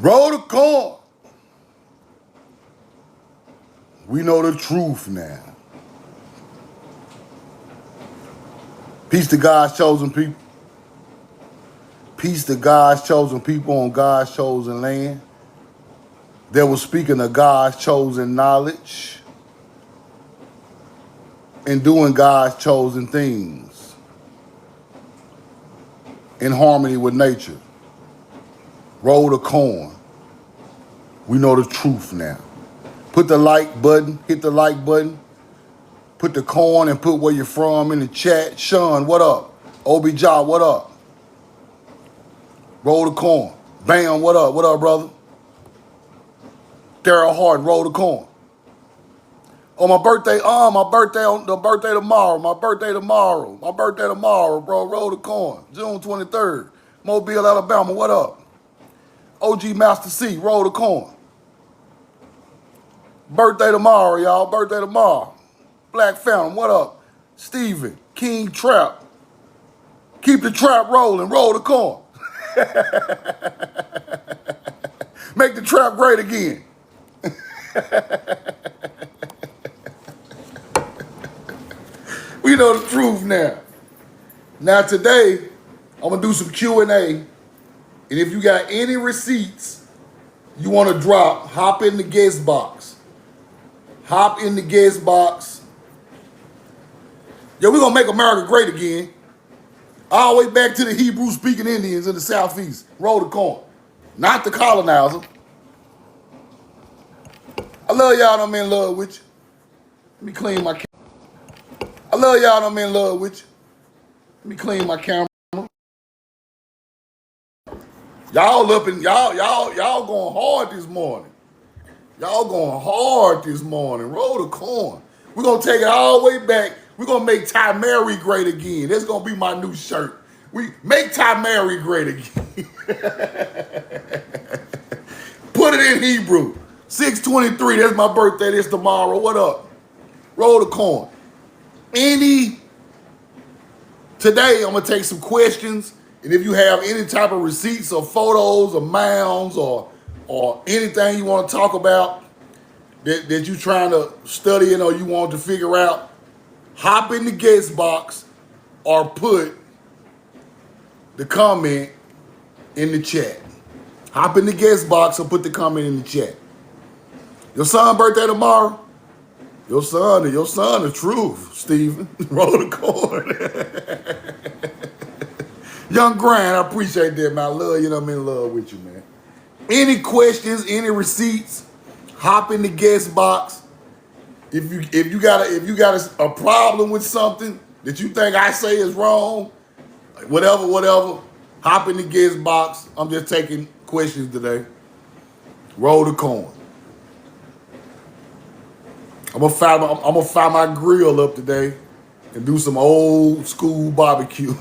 Roll the corn. We know the truth now. Peace to God's chosen people. Peace to God's chosen people on God's chosen land. They were speaking of God's chosen knowledge and doing God's chosen things in harmony with nature. Roll the corn. We know the truth now. Put the like button, hit the like button. Put the corn and put where you're from in the chat. Sean, what up? OBJ, what up? Roll the corn. Bam, what up? What up, brother? Daryl Harden, roll the corn. Oh, my birthday tomorrow. My birthday tomorrow, bro. Roll the corn. June 23rd. Mobile, Alabama, what up? OG Master C, roll the corn. Birthday tomorrow, y'all. Birthday tomorrow. Black Phantom, what up? Steven, King Trap. Keep the trap rolling. Roll the corn. Make the trap great again. We know the truth now. Now today, I'm going to do some Q&A. And if you got any receipts you want to drop, hop in the guest box. Hop in the guest box. Yo, we're going to make America great again. All the way back to the Hebrew-speaking Indians in the Southeast. Roll the corn. Not the colonizer. I love y'all and I'm in love with you. Let me clean my camera. I love y'all and I'm in love with you. Let me clean my camera. Y'all up and y'all going hard this morning. Y'all going hard this morning. Roll the corn. We're going to take it all the way back. We're going to make Ty Mary great again. That's going to be my new shirt. We make Ty Mary great again. Put it in Hebrew. 6/23, that's my birthday this tomorrow. What up? Roll the corn. Today I'm going to take some questions. And if you have any type of receipts or photos or mounds or anything you want to talk about that you're trying to study in or you want to figure out, hop in the guest box or put the comment in the chat. Hop in the guest box or put the comment in the chat. Your son's birthday tomorrow? Your son, the truth, Stephen. Roll the corn. Young Grant, I appreciate that, man. I love you, I'm in love with you, man. Any questions, any receipts, hop in the guest box. If you got a problem with something that you think I say is wrong, whatever, hop in the guest box. I'm just taking questions today. Roll the corn. I'm gonna fire my grill up today and do some old school barbecue.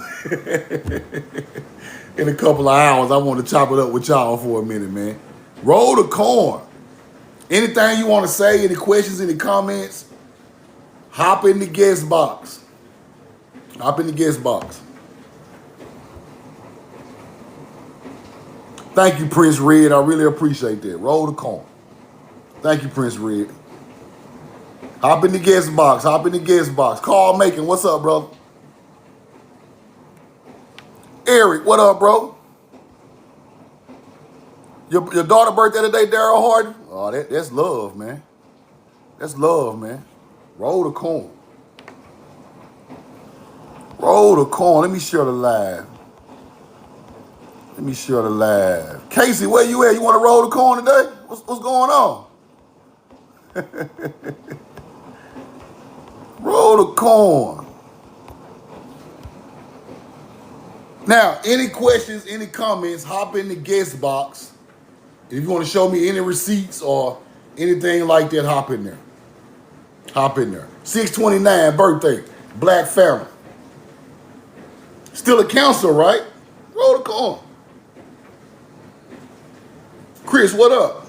In a couple of hours, I want to chop it up with y'all for a minute, man. Roll the corn. Anything you want to say, any questions, any comments, hop in the guest box. Hop in the guest box. Thank you, Prince Red. I really appreciate that. Roll the corn. Thank you, Prince Red. Hop in the guest box. Hop in the guest box. Carl Macon, what's up, brother? Eric, what up, bro? Your daughter's birthday today, Daryl Harden? Oh, that's love, man. That's love, man. Roll the corn. Roll the corn. Let me share the live. Casey, where you at? You want to roll the corn today? What's going on? Roll the corn. Now, any questions, any comments, hop in the guest box. If you want to show me any receipts or anything like that, hop in there. Hop in there. 6/29 birthday, Black Pharaoh. Still a counselor, right? Roll the corn. Chris, what up?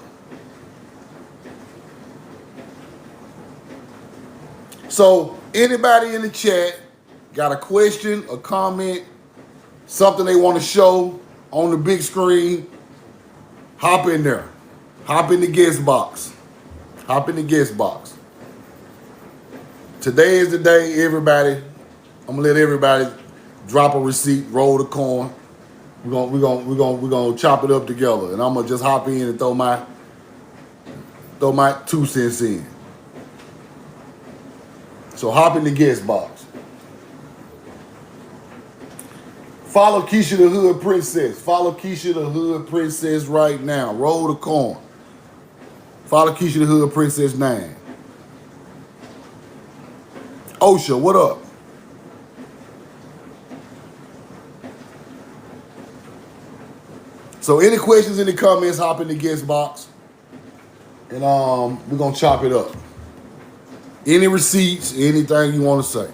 So, anybody in the chat got a question, a comment, something they want to show on the big screen, Hop in there. Hop in the guest box. Hop in the guest box. Today is the day, everybody. I'm gonna let everybody drop a receipt, roll the coin. We're gonna chop it up together, and I'm gonna just hop in and throw my 2 cents in. So hop in the guest box. Follow Keisha the Hood Princess. Follow Keisha the Hood Princess right now. Roll the coin. Follow Keisha the Hood Princess 9. Osha, what up? So any questions in the comments, hop in the guest box. And we're gonna chop it up. Any receipts, anything you want to say.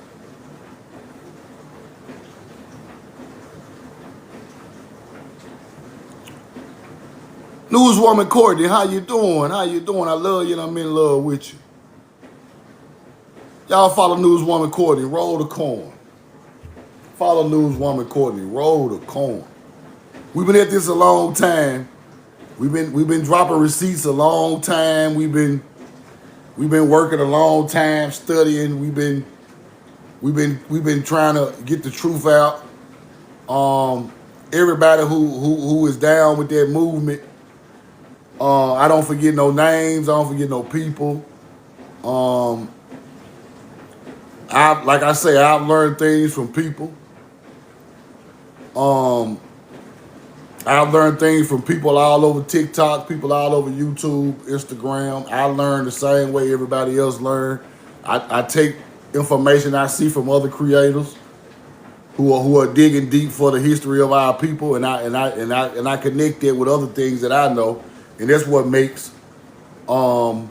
Newswoman Courtney, how you doing? How you doing? I love you and I'm in love with you. Y'all follow Newswoman Courtney, roll the coin. Follow Newswoman Courtney, roll the coin. We've been at this a long time. We've been dropping receipts a long time. We've been working a long time, studying. We've been trying to get the truth out. Everybody who is down with that movement. I don't forget no names. I don't forget no people. Like I say, I've learned things from people. I've learned things from people all over TikTok, people all over YouTube, Instagram. I learned the same way everybody else learned. I take information I see from other creators who are digging deep for the history of our people, and I connect it with other things that I know, and that's what makes the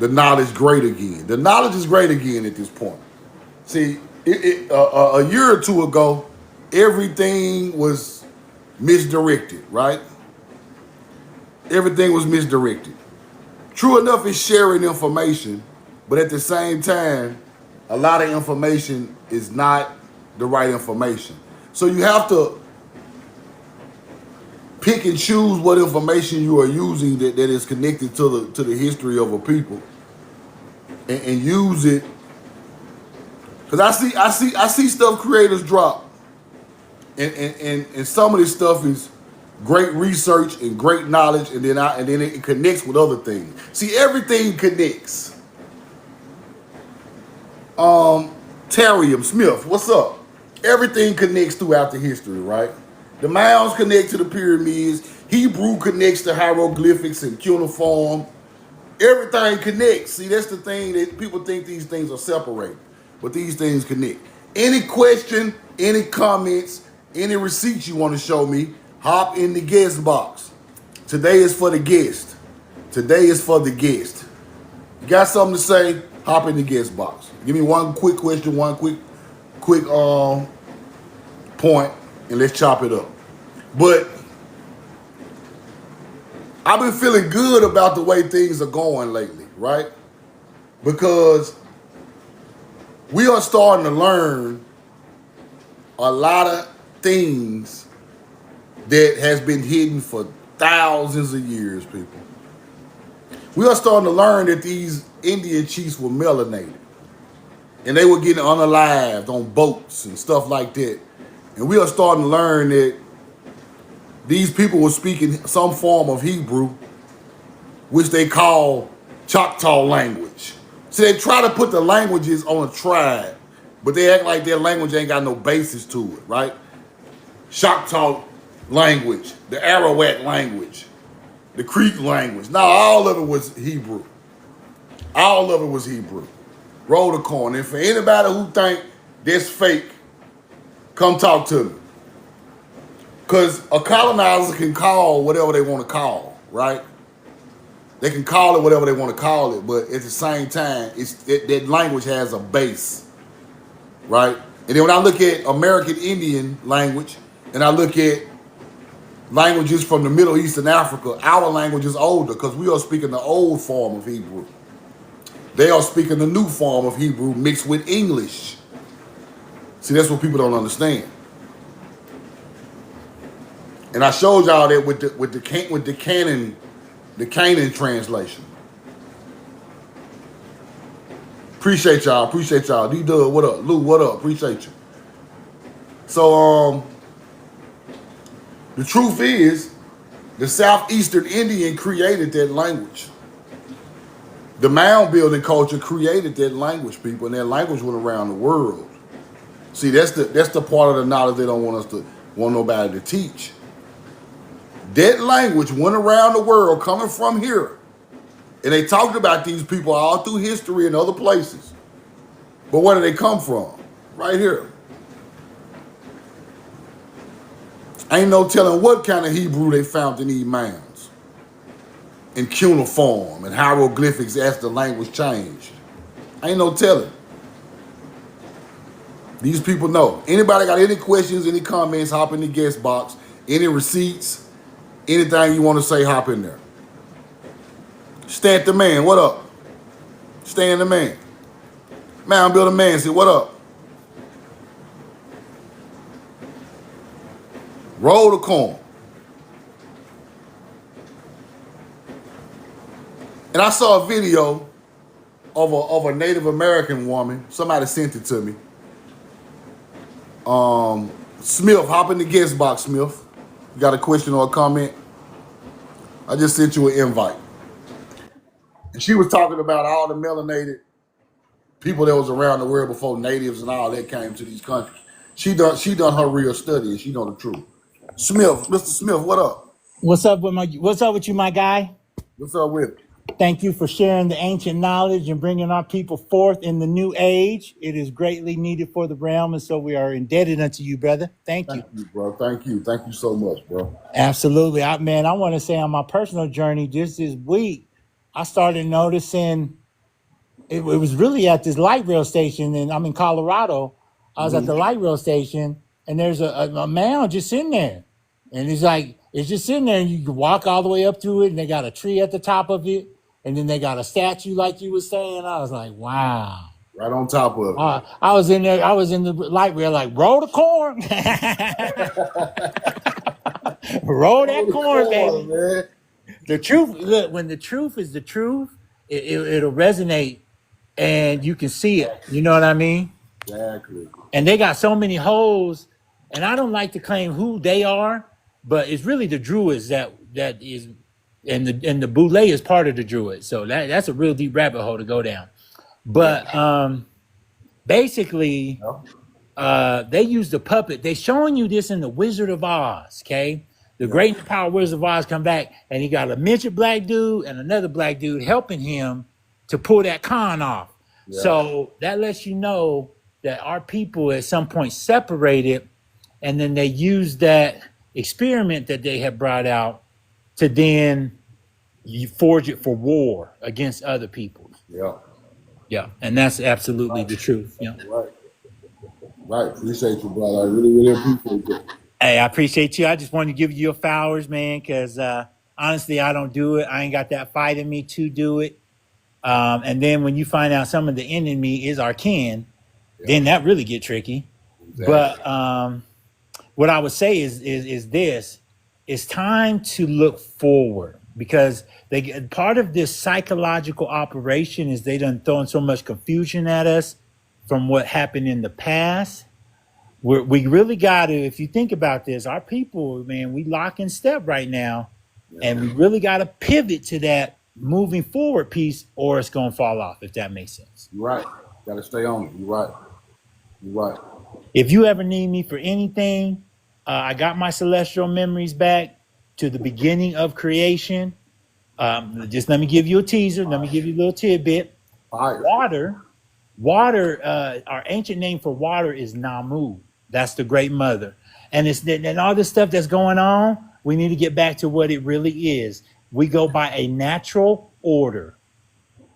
knowledge great again. The knowledge is great again at this point. See, a year or two ago, everything was misdirected, right? Everything was misdirected. True enough, it's sharing information, but at the same time, a lot of information is not the right information. So you have to pick and choose what information you are using that is connected to the history of a people, and use it. Because I see stuff creators drop. And some of this stuff is great research and great knowledge, and then it connects with other things. See, everything connects. Tarium Smith, what's up? Everything connects throughout the history, right? The Mounds connect to the pyramids. Hebrew connects to hieroglyphics and cuneiform. Everything connects. See, that's the thing that people think these things are separated, but these things connect. Any question, any comments, any receipts you want to show me, hop in the guest box. Today is for the guest. Today is for the guest. You got something to say, hop in the guest box. Give me one quick question, one quick point, and let's chop it up. But I've been feeling good about the way things are going lately, right? Because we are starting to learn a lot of things that has been hidden for thousands of years, people. We are starting to learn that these Indian chiefs were melanated, and they were getting unalived on boats and stuff like that. And we are starting to learn that these people were speaking some form of Hebrew, which they call Choctaw language. So they try to put the languages on a tribe, but they act like their language ain't got no basis to it, right? Choctaw language, the Arawak language, the Creek language. Now, all of it was Hebrew. All of it was Hebrew. Roll the coin. And for anybody who think that's fake, come talk to me. Because a colonizer can call whatever they want to call, right? They can call it whatever they want to call it, but at the same time, that language has a base, right? And then when I look at American Indian language, and I look at languages from the Middle East and Africa, our language is older because we are speaking the old form of Hebrew. They are speaking the new form of Hebrew mixed with English. See, that's what people don't understand. And I showed y'all that with the Canaan translation. Appreciate y'all. D-Dub, what up? Lou, what up? Appreciate you. So the truth is, the Southeastern Indian created that language. The mound building culture created that language, people, and that language went around the world. See, that's the part of the knowledge they don't want nobody to teach. That language went around the world coming from here. And they talked about these people all through history and other places. But where do they come from? Right here. Ain't no telling what kind of Hebrew they found in these mounds. In cuneiform and hieroglyphics as the language changed. Ain't no telling. These people know. Anybody got any questions, any comments, hop in the guest box. Any receipts, anything you want to say, hop in there. Stan the man, what up? Stan the man. Mound Builder Man said, what up? Roll the corn. And I saw a video of a Native American woman. Somebody sent it to me. Smith, hop in the guest box, Smith. You got a question or a comment? I just sent you an invite. And she was talking about all the melanated people that was around the world before natives and all that came to these countries. She done her real study and she know the truth. Smith, Mr. Smith, what up? What's up with you, my guy? What's up with it? Thank you for sharing the ancient knowledge and bringing our people forth in the new age. It is greatly needed for the realm, and so we are indebted unto you, brother. Thank you. Thank you, bro. Thank you so much, bro. Absolutely. I want to say on my personal journey, just this week, I started noticing it was really at this light rail station, and I'm in Colorado. I was at the light rail station, and there's a mound just sitting there. And it's just sitting there, and you can walk all the way up to it, and they got a tree at the top of it, and then they got a statue like you were saying. I was like, wow. Right on top of it. I was in there, I was in the light rail, like, roll the corn. roll that corn, baby. Man. The truth, look, when the truth is the truth, it'll resonate, and you can see it. You know what I mean? Exactly. And they got so many holes, and I don't like to claim who they are, but it's really the Druids that is, and the Boule is part of the Druids. So that's a real deep rabbit hole to go down. But basically, they use the puppet. They're showing you this in the Wizard of Oz, okay? The Great and Power Wizard of Oz come back, and he got a midget black dude and another black dude helping him to pull that con off. Yeah. So that lets you know that our people at some point separated, and then they used that experiment that they had brought out to then you forge it for war against other people. Yeah, and that's absolutely the truth. Yeah. Right. Appreciate you, brother. I really appreciate it. Hey, I appreciate you. I just wanted to give you your flowers, man, because honestly, I don't do it. I ain't got that fight in me to do it. And then when you find out some of the enemy is our kin, then that really get tricky. Exactly. But what I would say is this: it's time to look forward, because part of this psychological operation is they done throwing so much confusion at us from what happened in the past. We really got to, if you think about this, our people, man, we lock in step right now, and we really got to pivot to that moving forward piece, or it's going to fall off, if that makes sense. You're right. Got to stay on it. You're right. If you ever need me for anything, I got my celestial memories back to the beginning of creation. Just let me give you a teaser. Let me give you a little tidbit. Water, our ancient name for water is Namu. That's the great mother. And all this stuff that's going on, we need to get back to what it really is. We go by a natural order.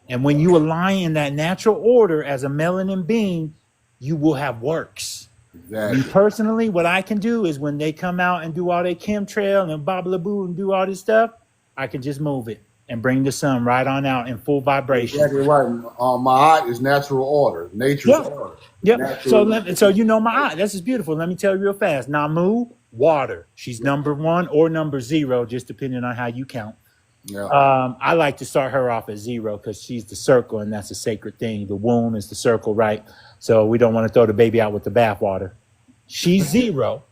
And when you align in that natural order as a melanin being, you will have works. Exactly. Me personally, what I can do is when they come out and do all their chemtrail and blah and do all this stuff, I can just move it and bring the sun right on out in full vibration. Exactly right. Ma'at is natural order, nature's order. Yep. So you know Ma'at. This is beautiful. Let me tell you real fast. Namu, water. She's number 1 or number 0, just depending on how you count. Yeah. I like to start her off at 0 because she's the circle, and that's a sacred thing. The womb is the circle, right? So we don't want to throw the baby out with the bathwater. She's 0.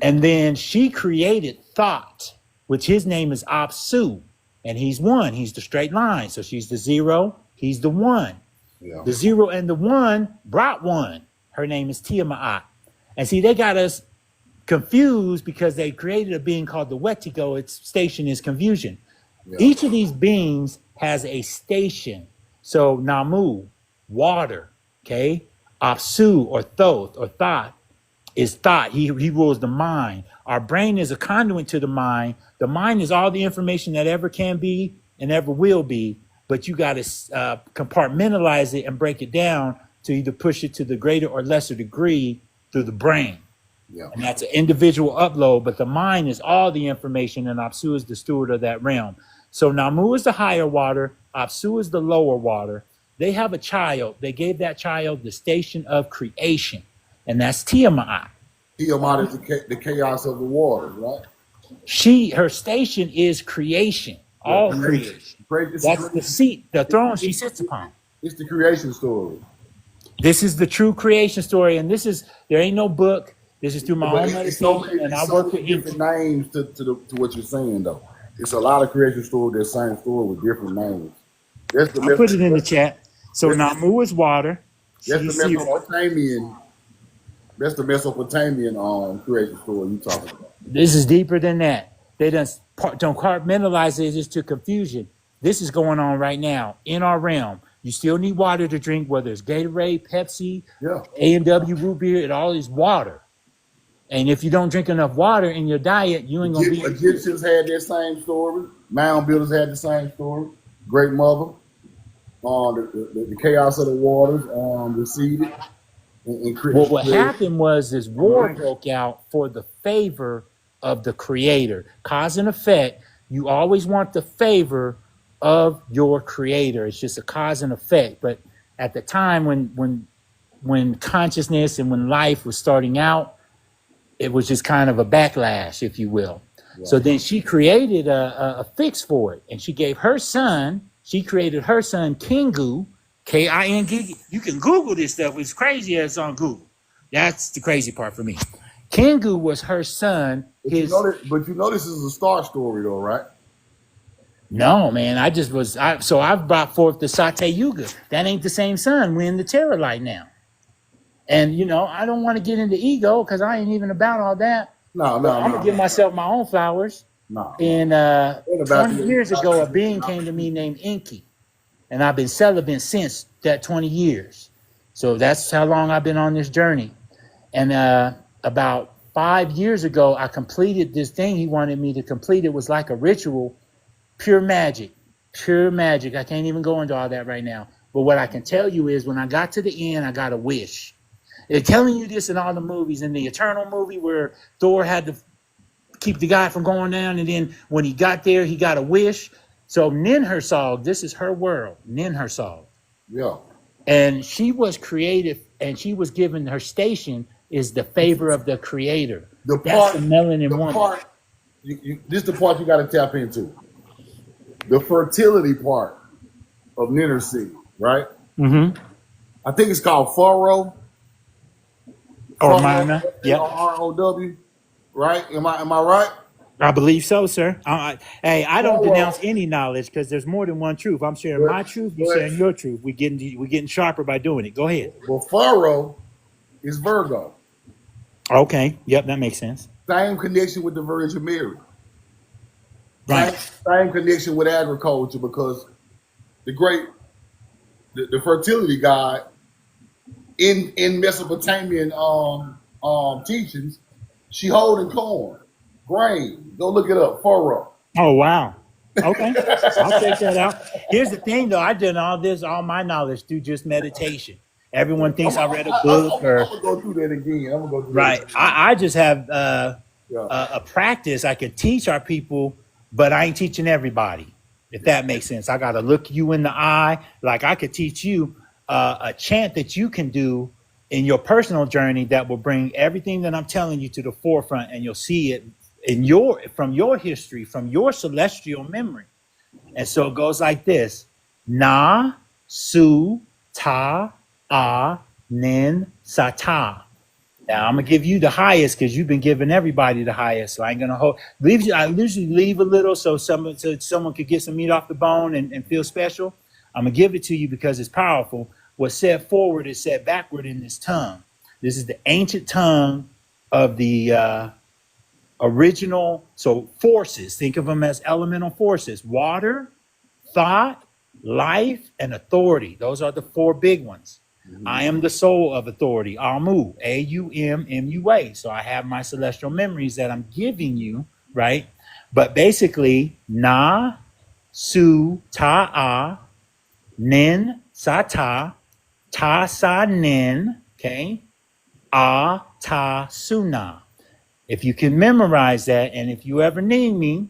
And then she created thought, which his name is Apsu, and he's 1. He's the straight line. So she's the 0. He's the 1. Yeah. The 0 and the 1 brought 1. Her name is Tiamat. And see, they got us confused because they created a being called the Wetigo. Its station is confusion. Yeah. Each of these beings has a station. So Namu, water, okay? Apsu, or Thoth, or thought, is thought. He rules the mind. Our brain is a conduit to the mind. The mind is all the information that ever can be and ever will be, but you got to compartmentalize it and break it down to either push it to the greater or lesser degree through the brain. Yeah. And that's an individual upload, but the mind is all the information, and Apsu is the steward of that realm. So Namu is the higher water, Apsu is the lower water. They have a child. They gave that child the station of creation, and that's Tiamat. Tiamat is the chaos of the waters, right? Her station is creation, all creation. That's the seat, the throne she sits upon. It's the creation story. This is the true creation story, and there ain't no book. This is through my own meditation, and I work with different names to what you're saying, though. It's a lot of creation stories, that same story with different names. I put it in the chat. So Namu is water. That's the Mesopotamian creation story you talking about. This is deeper than that. They don't compartmentalize it just to confusion. This is going on right now in our realm. You still need water to drink, whether it's Gatorade, Pepsi, A&W root beer, it all is water. And if you don't drink enough water in your diet, you ain't gonna be. Egyptians had that same story. Mound builders had the same story. Great Mother, the chaos of the waters, receded. Well, what happened was this war broke out for the favor of the creator. Cause and effect. You always want the favor of your creator. It's just a cause and effect. But at the time when consciousness and when life was starting out, it was just kind of a backlash, if you will. Yeah. So then she created a fix for it, and she created her son, Kingu, K-I-N-G. You can Google this stuff. It's crazy as it's on Google. That's the crazy part for me. Kingu was her son. But you know this is a star story, though, right? No, man. I brought forth the Sate Yuga. That ain't the same son. We're in the Terra light now. And, I don't want to get into ego because I ain't even about all that. No. I'm going to give myself my own flowers. No. And 20 years ago, a being came to me named Inky. And I've been celibate since that 20 years. So that's how long I've been on this journey. And about 5 years ago, I completed this thing he wanted me to complete. It was like a ritual, pure magic. I can't even go into all that right now. But what I can tell you is when I got to the end, I got a wish. They're telling you this in all the movies. In the Eternal movie where Thor had to keep the guy from going down, and then when he got there, he got a wish. So Ninhursag, this is her world, Ninhursag. Yeah. And she was created, and she was given her station is the favor of the creator. That's the melanin woman. This is the part you got to tap into. The fertility part of Ninhursag, right? Mm-hmm. I think it's called Furrow. Or Mana. Yeah. R-O-W. Right? Am I right? I believe so, sir. I don't denounce any knowledge because there's more than one truth. I'm sharing my truth. You're sharing your truth. We're getting sharper by doing it. Go ahead. Well, Furrow is Virgo. Okay. Yep, that makes sense. Same connection with the Virgin Mary. Right. Same connection with agriculture because the fertility god in Mesopotamian teachings, she holding corn, grain. Go look it up. Furrow. Oh wow. Okay, I'll check that out. Here's the thing, though. I did all my knowledge through just meditation. Everyone thinks I read a book I'm gonna go through that again. Right. I just have a practice. I could teach our people, but I ain't teaching everybody. If that makes sense, I got to look you in the eye. Like I could teach you a chant that you can do in your personal journey that will bring everything that I'm telling you to the forefront, and you'll see it from your history, from your celestial memory. And so it goes like this: Na, Su, Ta, A, Nin, Sata. Now I'm gonna give you the highest because you've been giving everybody the highest. So I ain't gonna leave you. I usually leave a little so someone could get some meat off the bone and feel special. I'm gonna give it to you because it's powerful. What's said forward is said backward in this tongue. This is the ancient tongue of the original. So forces. Think of them as elemental forces: water, thought, life, and authority. Those are the four big ones. I am the soul of authority, Amu, Aummua. So I have my celestial memories that I'm giving you, right? But basically, Na, Su, Ta, A, Nin, Sa, Ta, Sa, Nin, okay? A, Ta, Suna. If you can memorize that, and if you ever need me,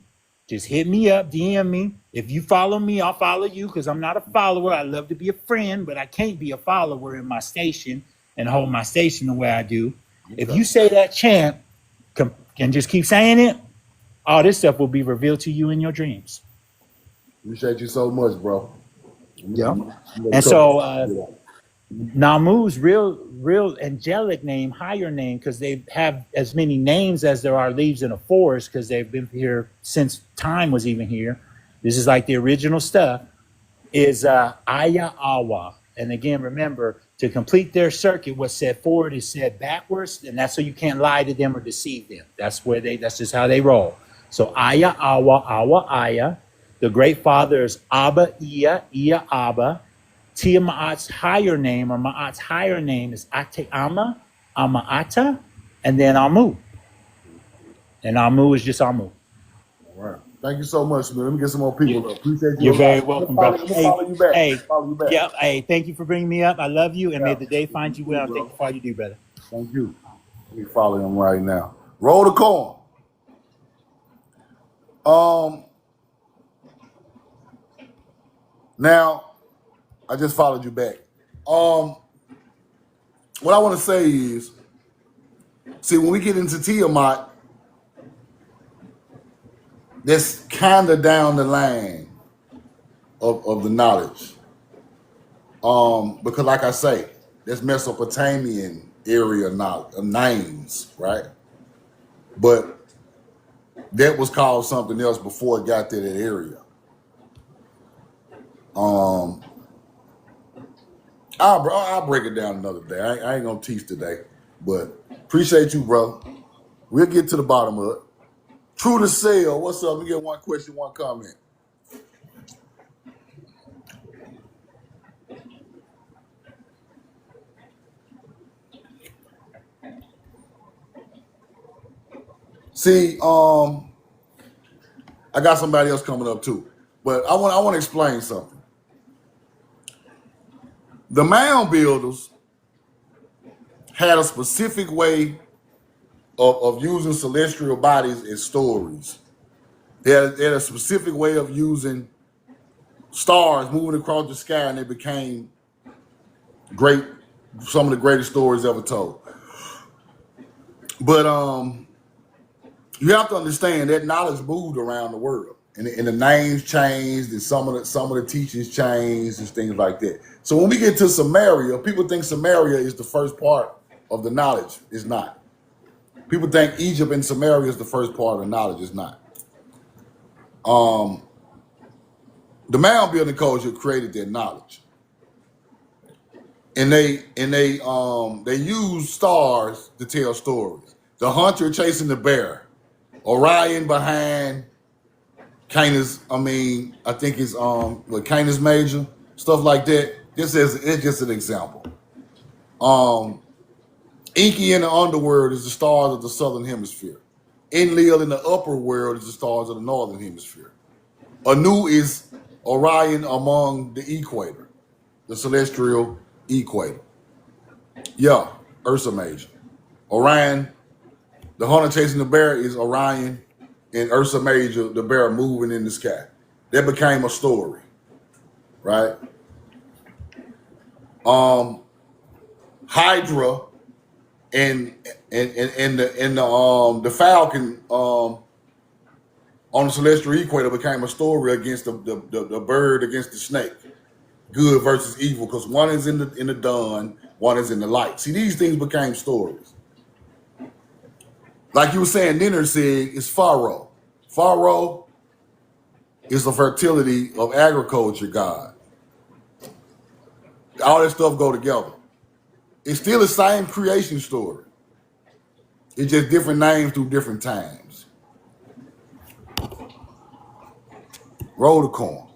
just hit me up, DM me. If you follow me, I'll follow you because I'm not a follower. I love to be a friend, but I can't be a follower in my station and hold my station the way I do. Okay. If you say that chant and just keep saying it, all this stuff will be revealed to you in your dreams. Appreciate you so much, bro. Yeah. And so Namu's real angelic name, higher name, because they have as many names as there are leaves in a forest, because they've been here since time was even here. This is like the original stuff, is Aya Awa. And again, remember, to complete their circuit, what's said forward is said backwards, and that's so you can't lie to them or deceive them. That's just how they roll. So Aya Awa, Awa Aya. The great father is Abba Iya, Iya Abba. Tiamat's higher name, or Ma'at's higher name, is Ateama, Amaata, and then Amu. And Amu is just Amu. All right. Thank you so much, man. Let me get some more people. Appreciate you. You're very welcome, bro. Follow you back. Hey, follow you back. Yeah, hey, thank you for bringing me up. I love you, and may the day find you well. Thank you for all you do, brother. Thank you. Let me follow him right now. Roll the corn. Now, I just followed you back. What I want to say is, see, when we get into Tiamat, that's kind of down the line of the knowledge. Because like I say, that's Mesopotamian area knowledge, names, right? But that was called something else before it got to that area. I'll break it down another day. I ain't gonna teach today, but appreciate you, bro. We'll get to the bottom of it. True to Sale, what's up? Let me get one question, one comment. See, I got somebody else coming up too, but I want to explain something. The mound builders had a specific way of using celestial bodies as stories. They had a specific way of using stars moving across the sky, and they became some of the greatest stories ever told. But you have to understand that knowledge moved around the world, and the names changed, and some of the teachings changed, and things like that. So when we get to Samaria, people think Samaria is the first part of the knowledge. It's not. People think Egypt and Samaria is the first part of the knowledge. It's not. The mound building culture created their knowledge, and they use stars to tell stories. The hunter chasing the bear, Orion behind Canis. I think it's Canis Major, stuff like that. It's just an example. Enki in the underworld is the stars of the southern hemisphere. Enlil in the upper world is the stars of the northern hemisphere. Anu is Orion among the equator, the celestial equator. Yeah, Ursa Major. Orion, the hunter chasing the bear, is Orion, and Ursa Major, the bear moving in the sky. That became a story, right? Hydra and the Falcon on the celestial equator became a story against the bird against the snake, good versus evil, because one is in the dawn, one is in the light. See, these things became stories. Like you were saying, Ninner said it's Pharaoh. Pharaoh is the fertility of agriculture god. All that stuff go together. It's still the same creation story. It's just different names through different times. Roll the corn.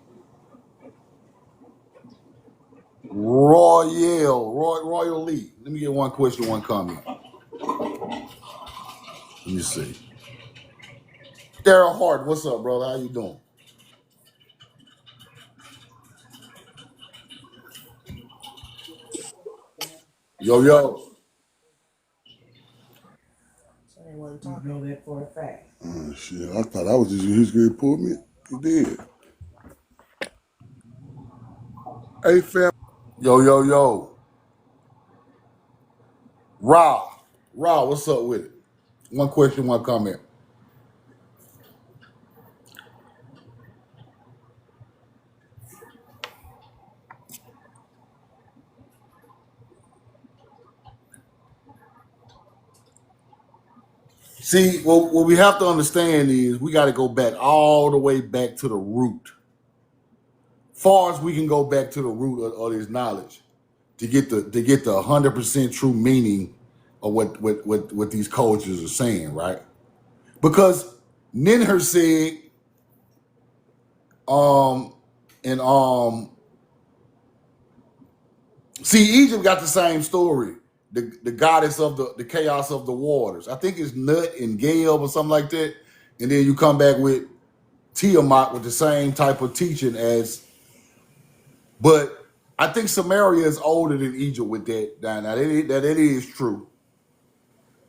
Royal Lee. Let me get one question, one comment. Let me see. Daryl Hart, what's up, brother? How you doing? Yo, yo. So they wasn't talking. Know that for a fact. Shit, I thought I was just he's gonna pull me. He did. Hey, fam. Yo. Ra, what's up with it? One question, one comment. See, what we have to understand is we got to go back all the way back to the root. Far as we can go back to the root of this knowledge to get the 100% true meaning of what these cultures are saying, right? Because Ninher said, see, Egypt got the same story. The goddess of the chaos of the waters. I think it's Nut and Gale or something like that. And then you come back with Tiamat with the same type of teaching as, but I think Samaria is older than Egypt with that. Now that is true.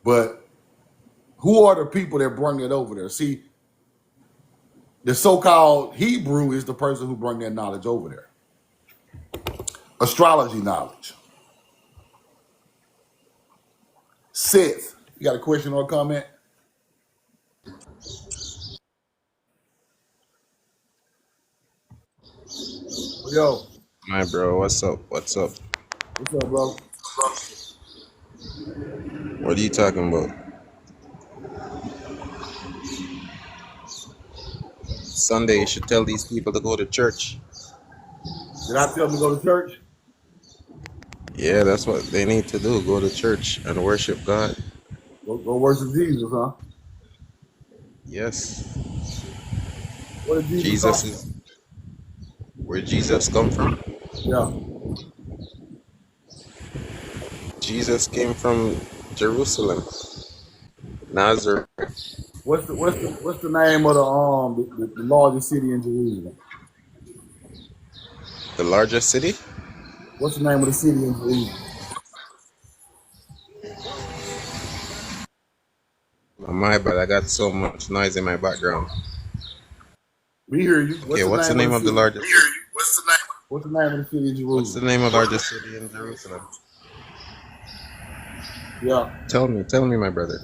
But who are the people that bring it over there? See, the so-called Hebrew is the person who bring that knowledge over there. Astrology knowledge. Seth, you got a question or a comment? Yo, My bro, what's up? what's up, bro? What are you talking about? Sunday, you should tell these people to go to church. Did I tell them to go to church? Yeah, that's what they need to do. Go to church and worship God. Go worship Jesus, huh? Yes. What did Jesus Jesus talk? is where Jesus come from. Yeah. Jesus came from Jerusalem, Nazareth. What's the name of the largest city in Jerusalem? The largest city? What's the name of the city in Jerusalem? Oh, my bad, I got so much noise in my background. We hear you. Okay, what's the name of the largest city? What's the name of the city in Jerusalem? What's the name of the largest city in Jerusalem? Yeah. Tell me, my brother.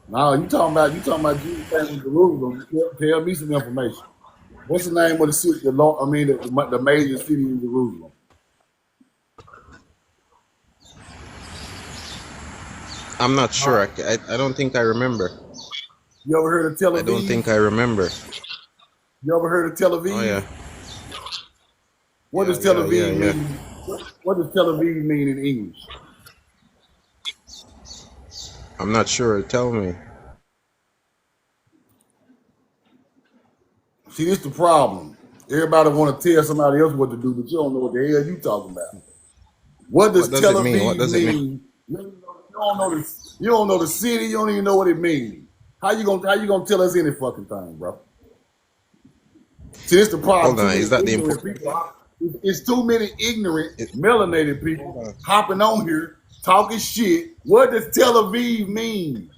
No, you talking about Jesus came in Jerusalem. Tell me some information. What's the name of the city? The major city in Jerusalem. I'm not sure. I don't think I remember. You ever heard of Tel Aviv? I don't think I remember. You ever heard of Tel Aviv? Oh yeah. What does Tel Aviv mean? What does Tel Aviv mean in English? I'm not sure. Tell me. See, this the problem. Everybody want to tell somebody else what to do, but you don't know what the hell you talking about. What does Tel it mean? Aviv What does it mean? mean? You don't know the city. You don't even know what it means. How you gonna tell us any fucking thing, bro? See, this the problem. Hold on. Is that the important? It's too many ignorant, melanated people hopping on here talking shit. What does Tel Aviv mean?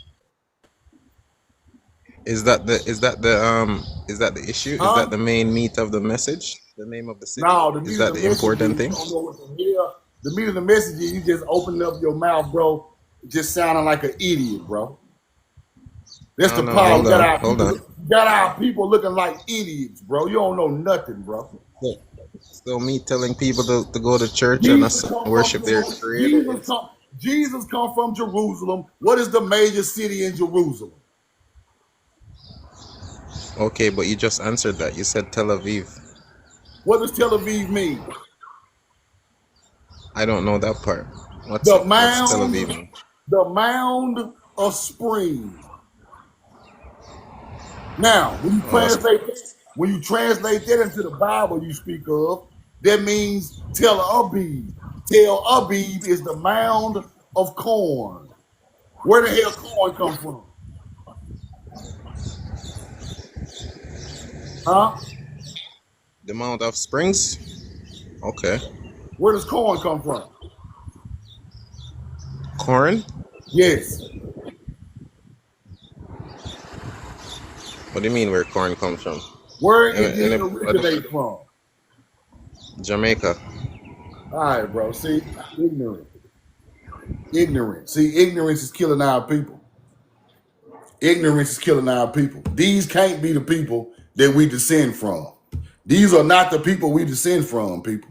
Is that the issue? Huh? Is that the main meat of the message? The name of the city? No, Is that the important thing? You don't know what the hell. The meaning of the message is you just opening up your mouth, bro, just sounding like an idiot, bro. That's No, the no, problem. hold You got on, our hold people, on. you got our people looking like idiots, bro. You don't know nothing, bro. So, so me telling people to go to church and Jesus come from worship their Jerusalem. creator is Jesus come from Jerusalem. What is the major city in Jerusalem? okay, but you just answered that. You said Tel Aviv. What does Tel Aviv mean? I don't know that part. The What's Tel mound, Aviv mean? the mound of springs. Now, Oh, when you translate that into the Bible you speak of, that means Tel Aviv. Tel Aviv is the mound of corn. Where the hell corn come from? Huh? the Mount of Springs. Okay, Where does corn come from? corn. Yes. What do you mean where corn comes from? Where In, it did it in, originate from? Jamaica. All right, bro. See, ignorant. Ignorant. See, ignorance is killing our people. Ignorance is killing our people. These can't be the people that we descend from. These are not the people we descend from, people.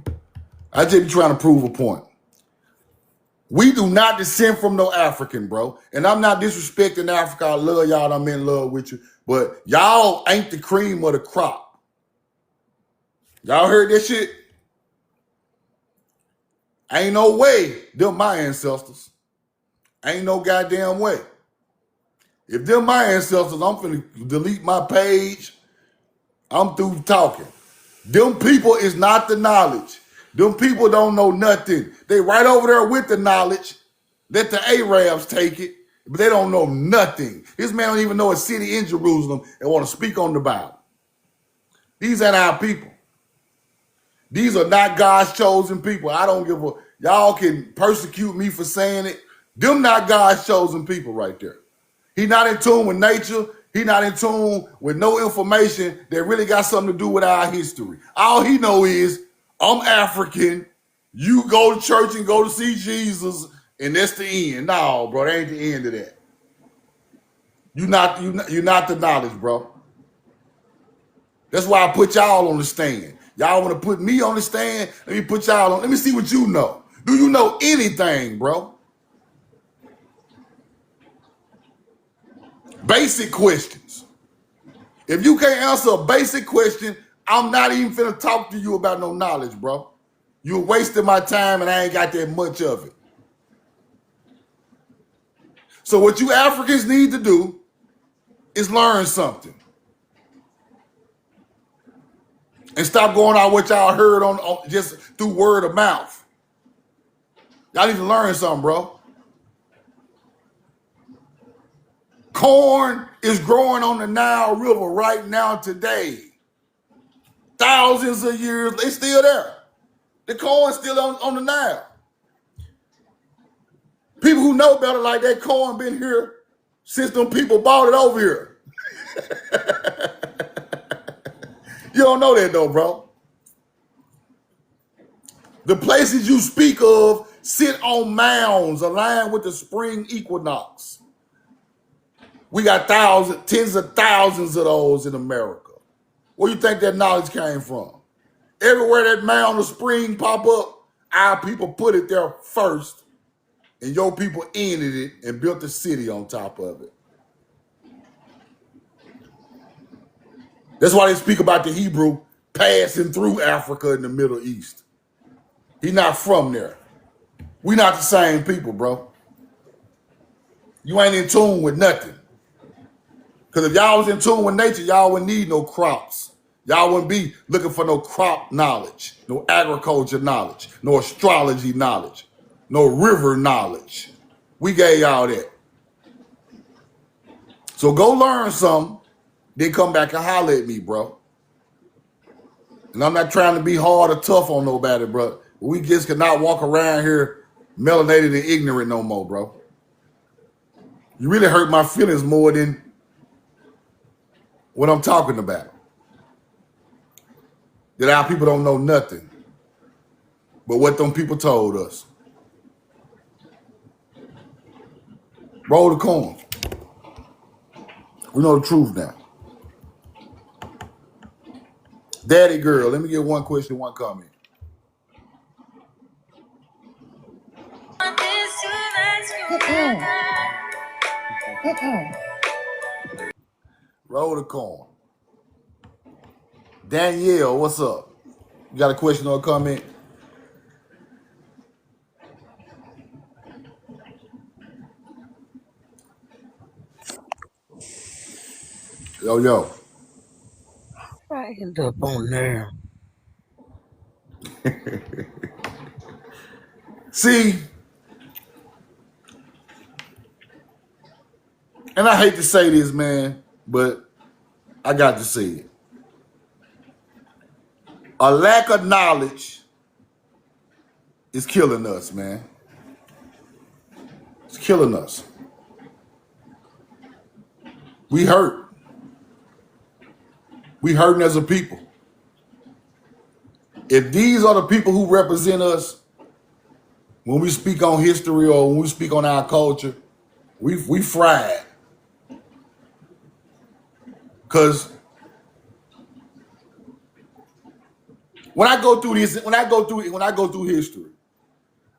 I just be trying to prove a point. We do not descend from no African, bro. And I'm not disrespecting Africa. I love y'all. I'm in love with you. But y'all ain't the cream of the crop. Y'all heard that shit? Ain't no way them my ancestors. Ain't no goddamn way. If them my ancestors, I'm finna delete my page. I'm through talking. Them people is not the knowledge. Them people don't know nothing. They right over there with the knowledge. Let the Arabs take it, but they don't know nothing. This man don't even know a city in Jerusalem and want to speak on the Bible. These ain't our people. These are not God's chosen people. I don't give a, y'all can persecute me for saying it. Them not God's chosen people right there. He not in tune with nature. He not in tune with no information that really got something to do with our history. All he know is, I'm African. You go to church and go to see Jesus, and that's the end. No, bro, that ain't the end of that. You're not the knowledge, bro. That's why I put y'all on the stand. Y'all want to put me on the stand? Let me put y'all on. Let me see what you know. Do you know anything, bro? Basic questions. If you can't answer a basic question, I'm not even finna talk to you about no knowledge, bro. You're wasting my time and I ain't got that much of it. So what you Africans need to do is learn something. And stop going on what y'all heard on just through word of mouth. Y'all need to learn something, bro. Corn is growing on the Nile River right now today. Thousands of years, they still there. The corn's still on the Nile. People who know better like that corn been here since them people bought it over here. You don't know that though, bro. The places you speak of sit on mounds aligned with the spring equinox. We got thousands, tens of thousands of those in America. Where you think that knowledge came from? Everywhere that mound of spring pop up, our people put it there first, and your people ended it and built a city on top of it. That's why they speak about the Hebrew passing through Africa and the Middle East. He's not from there. We not the same people, bro. You ain't in tune with nothing. Because if y'all was in tune with nature, y'all wouldn't need no crops. Y'all wouldn't be looking for no crop knowledge, no agriculture knowledge, no astrology knowledge, no river knowledge. We gave y'all that. So go learn something, then come back and holler at me, bro. And I'm not trying to be hard or tough on nobody, bro. We just cannot walk around here melanated and ignorant no more, bro. You really hurt my feelings more than what I'm talking about. That our people don't know nothing. but what them people told us. Roll the coin. We know the truth now. Daddy girl, let me get one question, one comment. Roll the coin. Danielle, what's up? You got a question or a comment? Yo. I end up on there. See, and I hate to say this, man, but I got to say it. A lack of knowledge is killing us, man. It's killing us. We hurt. We hurting as a people. If these are the people who represent us when we speak on history or when we speak on our culture, we fried. Because when I go through history,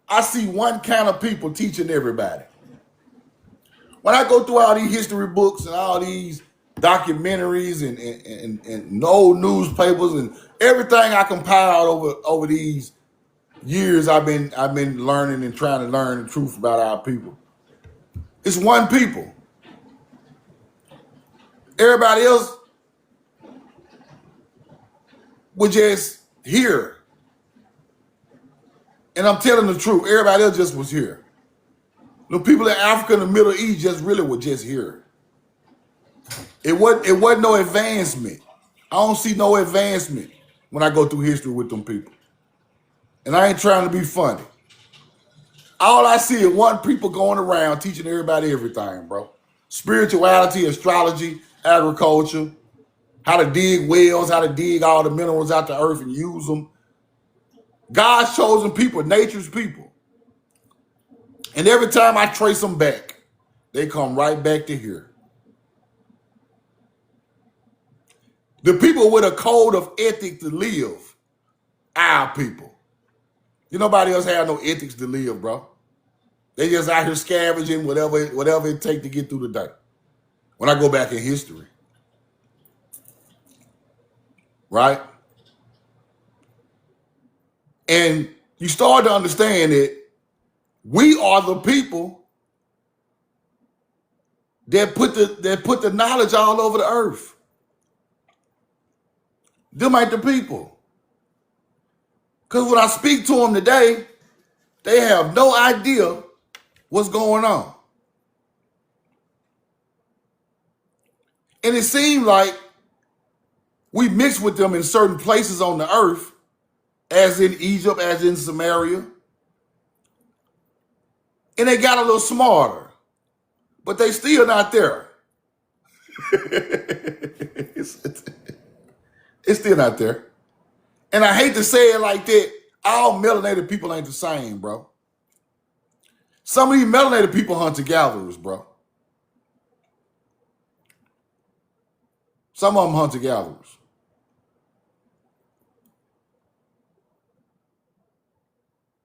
I see one kind of people teaching everybody. When I go through all these history books and all these documentaries and old newspapers and everything I compiled over these years, I've been learning and trying to learn the truth about our people. It's one people. Everybody else was just here. And I'm telling the truth, everybody else just was here. The people in Africa and the Middle East just really were just here. It wasn't no advancement. I don't see no advancement when I go through history with them people. And I ain't trying to be funny. All I see is one people going around teaching everybody everything, bro. Spirituality, astrology, agriculture, how to dig wells, how to dig all the minerals out the earth and use them. God's chosen people, nature's people. And every time I trace them back, they come right back to here. The people with a code of ethics to live, our people. Nobody else have no ethics to live, bro. They just out here scavenging whatever it takes to get through the day. When I go back in history. Right? And you start to understand that we are the people that put the knowledge all over the earth. Them ain't the people. Because when I speak to them today, they have no idea what's going on. And it seems like we mix with them in certain places on the earth, as in Egypt, as in Samaria. And they got a little smarter, but they still not there. It's still not there. And I hate to say it like that, all melanated people ain't the same, bro. Some of these melanated people hunter-gatherers, bro. Some of them hunter-gatherers.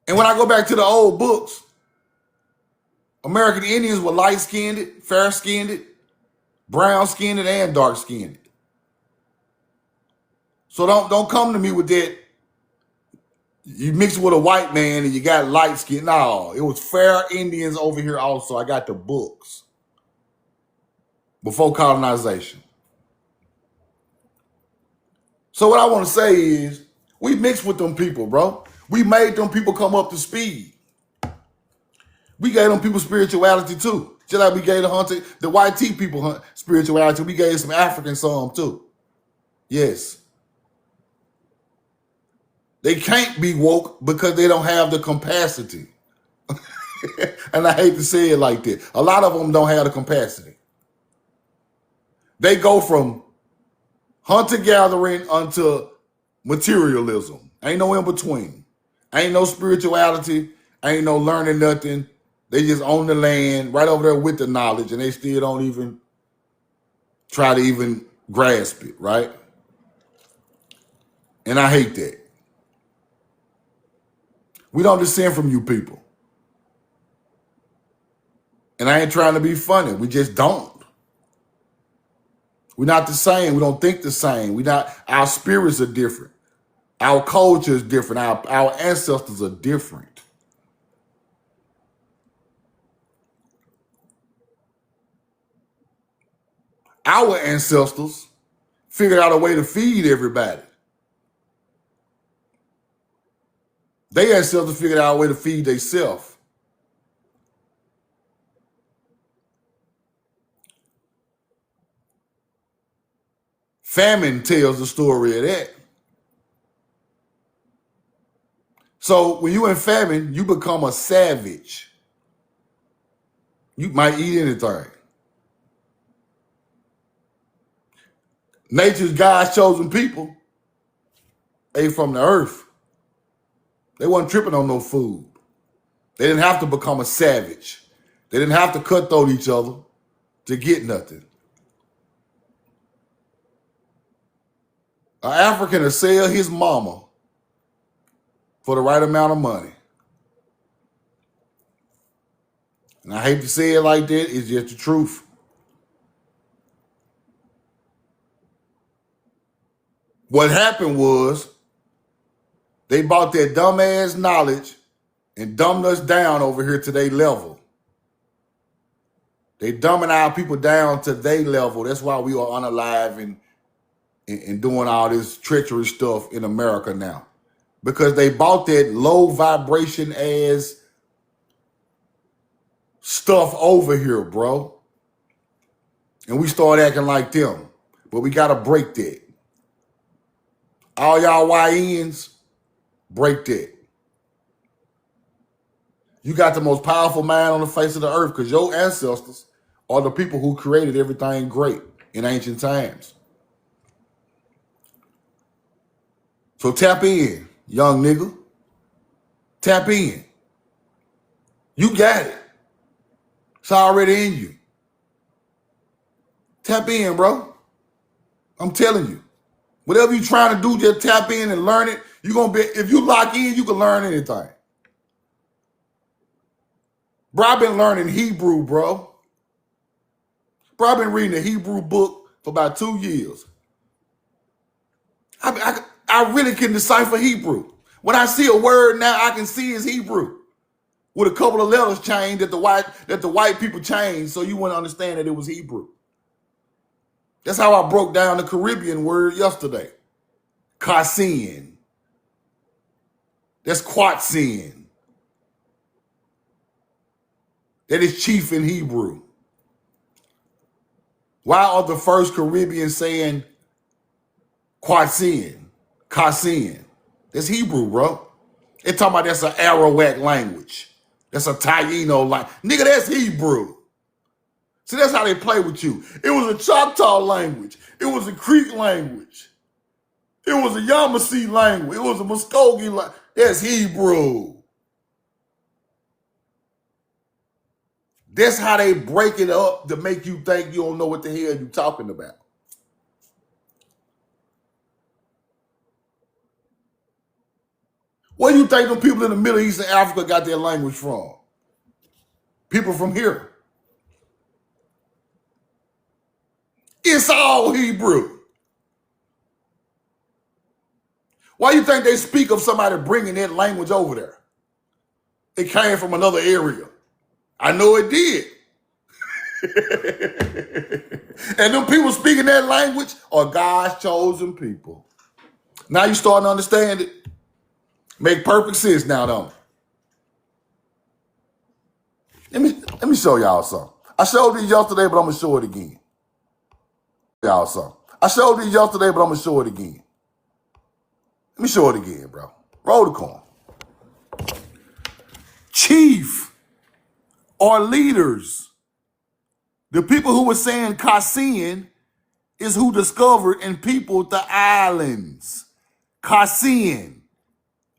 And when I go back to the old books, American Indians were light-skinned, fair-skinned, brown-skinned, and dark-skinned. So don't come to me with that. You mix with a white man and you got light skin. No, it was fair Indians over here also. I got the books. Before colonization. So what I want to say is, we mixed with them people, bro. We made them people come up to speed. We gave them people spirituality too. Just like we gave the white tea people spirituality, we gave some African some too. Yes. They can't be woke because they don't have the capacity. And I hate to say it like that. A lot of them don't have the capacity. They go from hunter-gathering unto materialism. Ain't no in between. Ain't no spirituality. Ain't no learning nothing. They just own the land right over there with the knowledge, and they still don't even try to even grasp it, right? And I hate that. We don't descend from you people. And I ain't trying to be funny. We just don't. We're not the same. We don't think the same. Our spirits are different. Our culture is different. Our ancestors are different. Our ancestors figured out a way to feed everybody. Their ancestors figured out a way to feed themselves. Famine tells the story of that. So when you're in famine, you become a savage. You might eat anything. Nature's God's chosen people ate from the earth. They wasn't tripping on no food. They didn't have to become a savage. They didn't have to cutthroat each other to get nothing. An African will sell his mama for the right amount of money. And I hate to say it like that, it's just the truth. What happened was they bought that dumbass knowledge and dumbed us down over here to their level. They dumbing our people down to their level. That's why we are unalive and doing all this treacherous stuff in America now. Because they bought that low vibration ass stuff over here, bro. And we start acting like them. But we got to break that. All y'all YNs, break that. You got the most powerful mind on the face of the earth because your ancestors are the people who created everything great in ancient times. So tap in, young nigga. Tap in. You got it. It's already in you. Tap in, bro. I'm telling you. Whatever you're trying to do, just tap in and learn it. You're gonna be, if you lock in, you can learn anything. Bro, I've been learning Hebrew, bro. Bro, I've been reading the Hebrew book for about 2 years. I really can decipher Hebrew. When I see a word now, I can see it's Hebrew with a couple of letters changed that the white people changed, so you wouldn't understand that it was Hebrew. That's how I broke down the Caribbean word yesterday. Kassin. That's Quatsin. That is chief in Hebrew. Why are the first Caribbeans saying Quatsin, Kassin? That's Hebrew, bro. They're talking about that's an Arawak language. That's a Taino language. Nigga, that's Hebrew. See, that's how they play with you. It was a Choctaw language. It was a Creek language. It was a Yamasee language. It was a Muskogee language. That's Hebrew. That's how they break it up to make you think you don't know what the hell you're talking about. Where do you think the people in the Middle East and Africa got their language from? People from here. It's all Hebrew. Why do you think they speak of somebody bringing that language over there? It came from another area. I know it did. And them people speaking that language are God's chosen people. Now you starting to understand it. Make perfect sense now, don't it? Let me show y'all something. I showed these yesterday, but I'm gonna show it again. Y'all something. I showed these yesterday, but I'm gonna show it again. Let me show it again, bro. Roll the coin. Chief or leaders. The people who were saying Kassin is who discovered and peopled the islands. Kassin,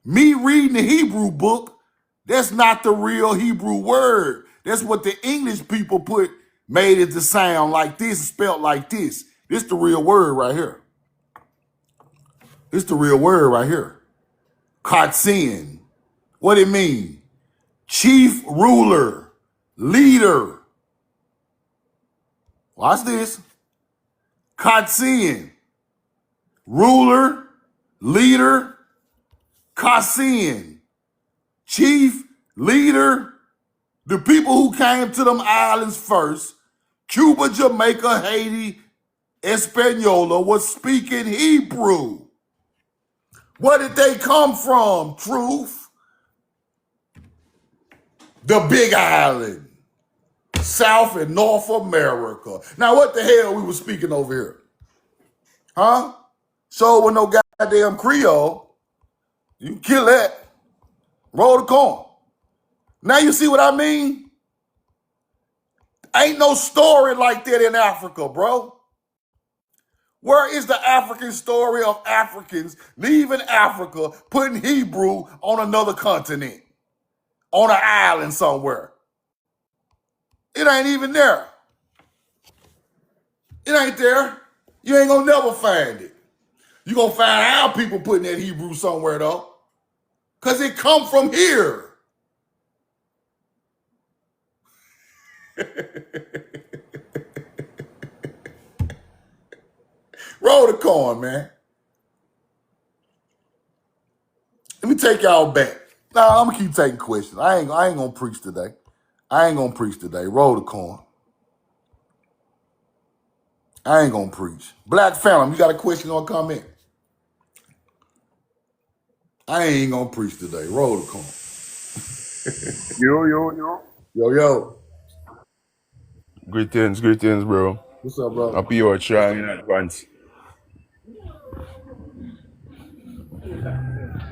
Me reading the Hebrew book, that's not the real Hebrew word. That's what the English people made it to sound like this, spelled like this. This the real word right here. This the real word right here. Katsin. What it mean? Chief ruler, leader. Watch this. Katsin. Ruler, leader, Kassin. Chief, leader, the people who came to them islands first, Cuba, Jamaica, Haiti, Hispaniola, was speaking Hebrew. Where did they come from, Truth? The Big Island, South and North America. Now, what the hell we were speaking over here? Huh? So with no goddamn Creole, you can kill that. Roll the corn. Now you see what I mean? Ain't no story like that in Africa, bro. Where is the African story of Africans leaving Africa, putting Hebrew on another continent, on an island somewhere? It ain't even there. It ain't there. You ain't gonna never find it. You gonna find our people putting that Hebrew somewhere though, cause it come from here. Roll the corn, man. Let me take y'all back. Nah, I'm gonna keep taking questions. I ain't gonna preach today. Roll the corn. I ain't gonna preach. Black Phantom, you got a question or a comment? I ain't gonna preach today. Roll the corn. Yo. Yo. Greetings, bro. What's up, brother? Happy you're trying in advance.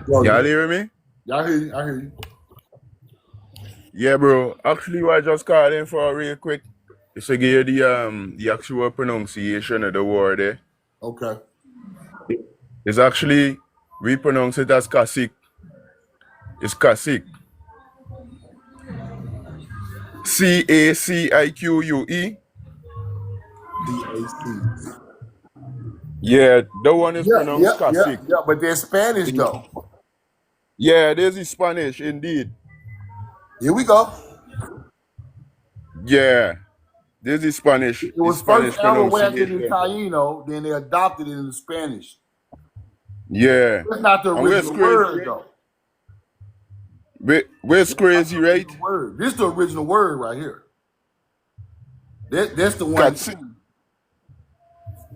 Y'all Yo. hear me? Yeah, I hear you. Yeah, bro. Actually, I just called in for real quick. Just to give you the actual pronunciation of the word there. Okay. It's actually, we pronounce it as Kasik. It's Kasik. Cacique. DAC. Yeah, that one is pronounced Kasik. Yeah. But they're Spanish though. Yeah, there's the Spanish, indeed. Here we go. Yeah, there's the Spanish. It The was Spanish first Arawakan in pronunciation. Taino, then they adopted it into Spanish. Yeah. That's not the And where's original crazy, word right? though. Where's That's not crazy, the right? original word. This is the original word right here. That's the one. Katsin.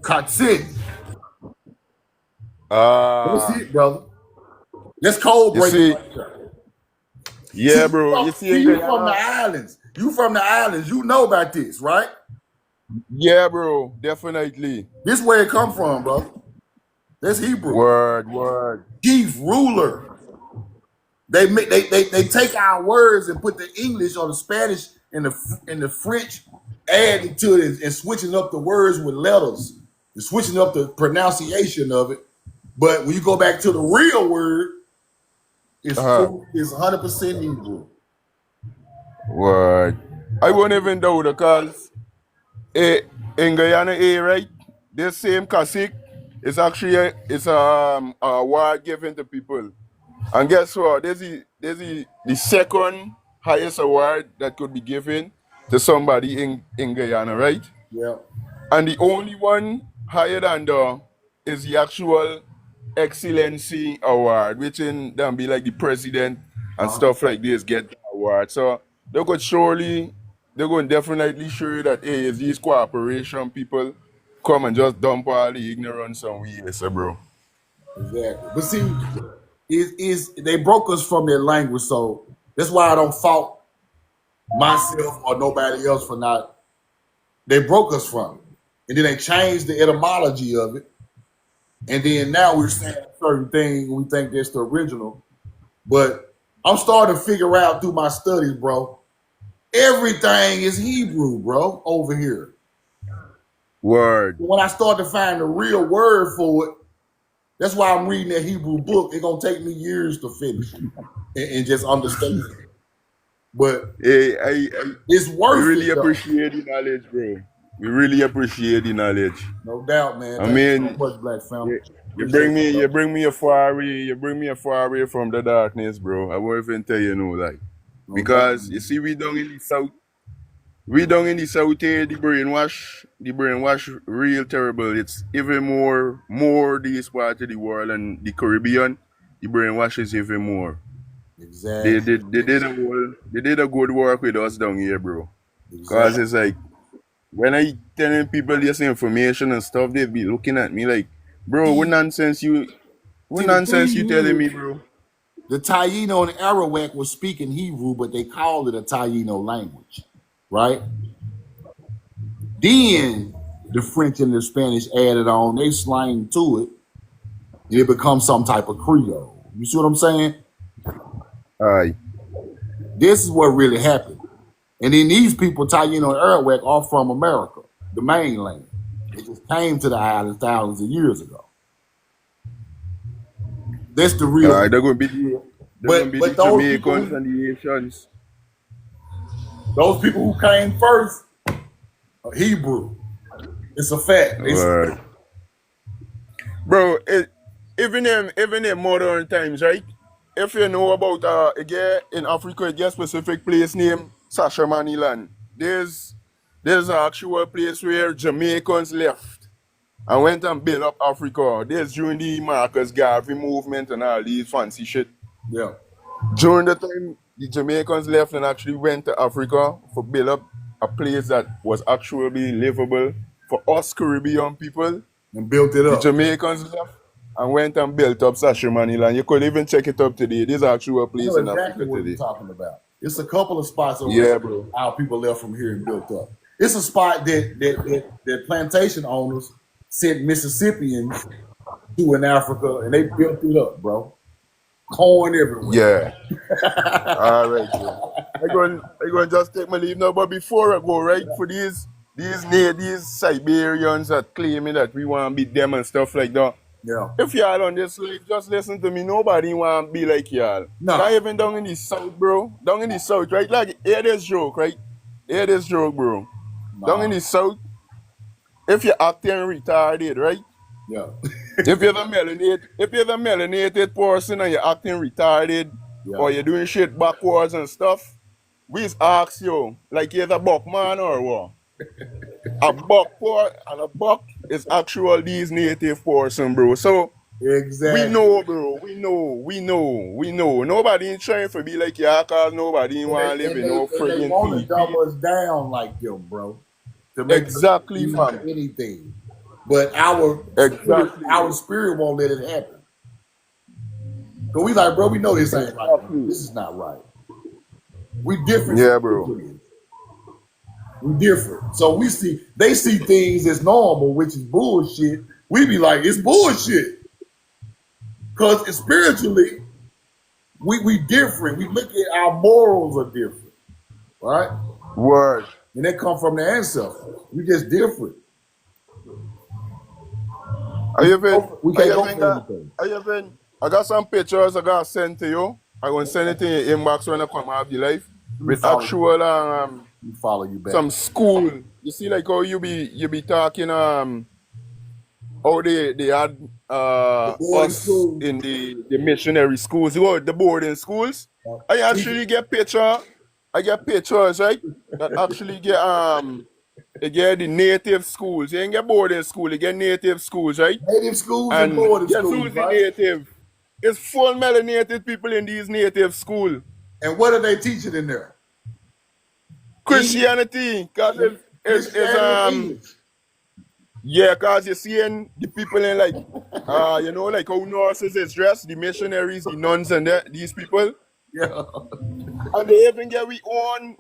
Katsin. That's Ah, it, brother. That's code you breaking see, right there. yeah, bro. You see in You from the Guyana? islands. You from the islands. You know about this, right? Yeah, bro. Definitely. This where it come from, brother. That's Hebrew. Word. Chief ruler. They take our words and put the English or the Spanish and the French, adding to it and switching up the words with letters and switching up the pronunciation of it. But when you go back to the real word, it's Uh-huh. 100% Hebrew. Word. I won't even doubt it, because in Guyana, right? This same Kasik is actually a word given to people. And guess what? The second highest award that could be given to somebody in Guyana, right? Yeah. And the only one higher than the is the actual excellency award, which in them be like the president and Uh-huh. stuff like this get the award. So they're going to definitely show you that hey, if these cooperation people come and just dump all the ignorance on we, yes, bro. Exactly. But see, is they broke us from their language, so that's why I don't fault myself or nobody else for not. They broke us from it, and then they changed the etymology of it, and then now we're saying certain things we think that's the original. But I'm starting to figure out through my studies, bro. Everything is Hebrew, bro, over here. Word. When I start to find the real word for it, That's why I'm reading that Hebrew book. It's gonna take me years to finish it and just understand it. But Hey, it's we worth really it though. appreciate the knowledge, bro. We really appreciate the knowledge. No doubt, man. I Thank you so mean, much, Black Family. you, Appreciate you, you brother. bring me a far away, from the darkness, bro. I won't even tell you no like. No doubt, Because you man. see, we down in the south here, the brainwash real terrible. It's even more this part of the world and the Caribbean, the brainwash is even more. Exactly. They did a good work with us down here, bro. Cause Exactly. it's like when I telling people this information and stuff, they be looking at me like, bro, See, what see, the nonsense you thing telling me, is, bro? the Taino and Arawak was speaking Hebrew, but they called it a Taino language, right? Then the French and the Spanish added on they slang to it, and it becomes some type of Creole. You see what I'm saying? Aye. This is what really happened. And then these people, Taino and Arawak, are from America, the mainland. They just came to the islands thousands of years ago. That's the real. They're gonna be But the Jamaicans and the Haitians. those people who came first are Hebrew. It's a fact. Right. Bro, even in modern times, right? If you know about again in Africa, again specific place named Sashamaniland. There's an actual place where Jamaicans left and went and built up Africa. There's during the Marcus Garvey movement and all these fancy shit. Yeah. During the time the Jamaicans left and actually went to Africa for build up a place that was actually livable for us Caribbean people. And built it The up. Jamaicans left and went and built up Sashamaniland. You could even check it up today. There's actually a I place know in exactly Africa what you're today. talking about. It's a couple of spots over Yeah, there bro. our people left from here and built up. It's a spot that plantation owners sent Mississippians to in Africa and they built it up, bro. Corn everywhere. Yeah. All right, bro. I going to just take my leave now, but before I go, right, for these Siberians that claiming that we want to beat them and stuff like that. Yeah. If y'all on this live, just listen to me. Nobody want to be like y'all. No. Not even down in the south, bro. Down in the south, right? Like, hear this joke, right? Hear this joke, bro. Down in the south, if you're acting retarded, right? Yeah. If you're the melanated person and you're acting retarded Yeah. or you're doing shit backwards and stuff, we just ask you, like you're the buck man or what? A buck is actual these native person, bro. So Exactly. we know, bro. We know. Nobody ain't trying to be like y'all, cause nobody want to live in no they friggin' want to dumb PP. us down like them, bro. To make us Exactly, do fam. anything. But our Exactly. spirit won't let it happen. So we like, bro, we know this ain't right. This is not right. We different. Yeah, bro. We different. So they see things as normal, which is bullshit. We be like, it's bullshit. Because spiritually, we different. We look at our morals are different. Right? Word. And they come from the ancestors. We just different. I got some pictures I got sent to you. I gonna send it in your inbox when I come out of the life. With actual follow you back. Some school. You see like how you be talking how they had us schools. in the missionary schools, the boarding schools. I actually get pictures, right? That actually get the native schools. You ain't get boarding school, you get native schools, right? Native schools and And boarding guess schools, who's the right? native? It's full melanated people in these native schools. And what are they teaching in there? Christianity, cause yeah, cause you're seeing the people in like like how nurses is dressed, the missionaries, the nuns, and these people. Yeah. And they even get we own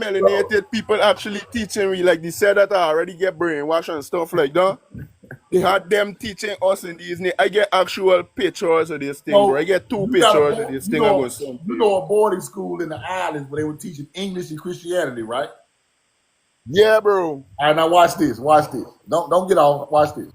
melanated people actually teaching we like they said that I already get brainwashed and stuff like that. They had them teaching us in these. I get actual pictures of this thing, bro. I get two pictures of this thing. You know a boarding school in the islands where they were teaching English and Christianity, right? Yeah, bro. All right, now watch this. Watch this. Don't get off. Watch this.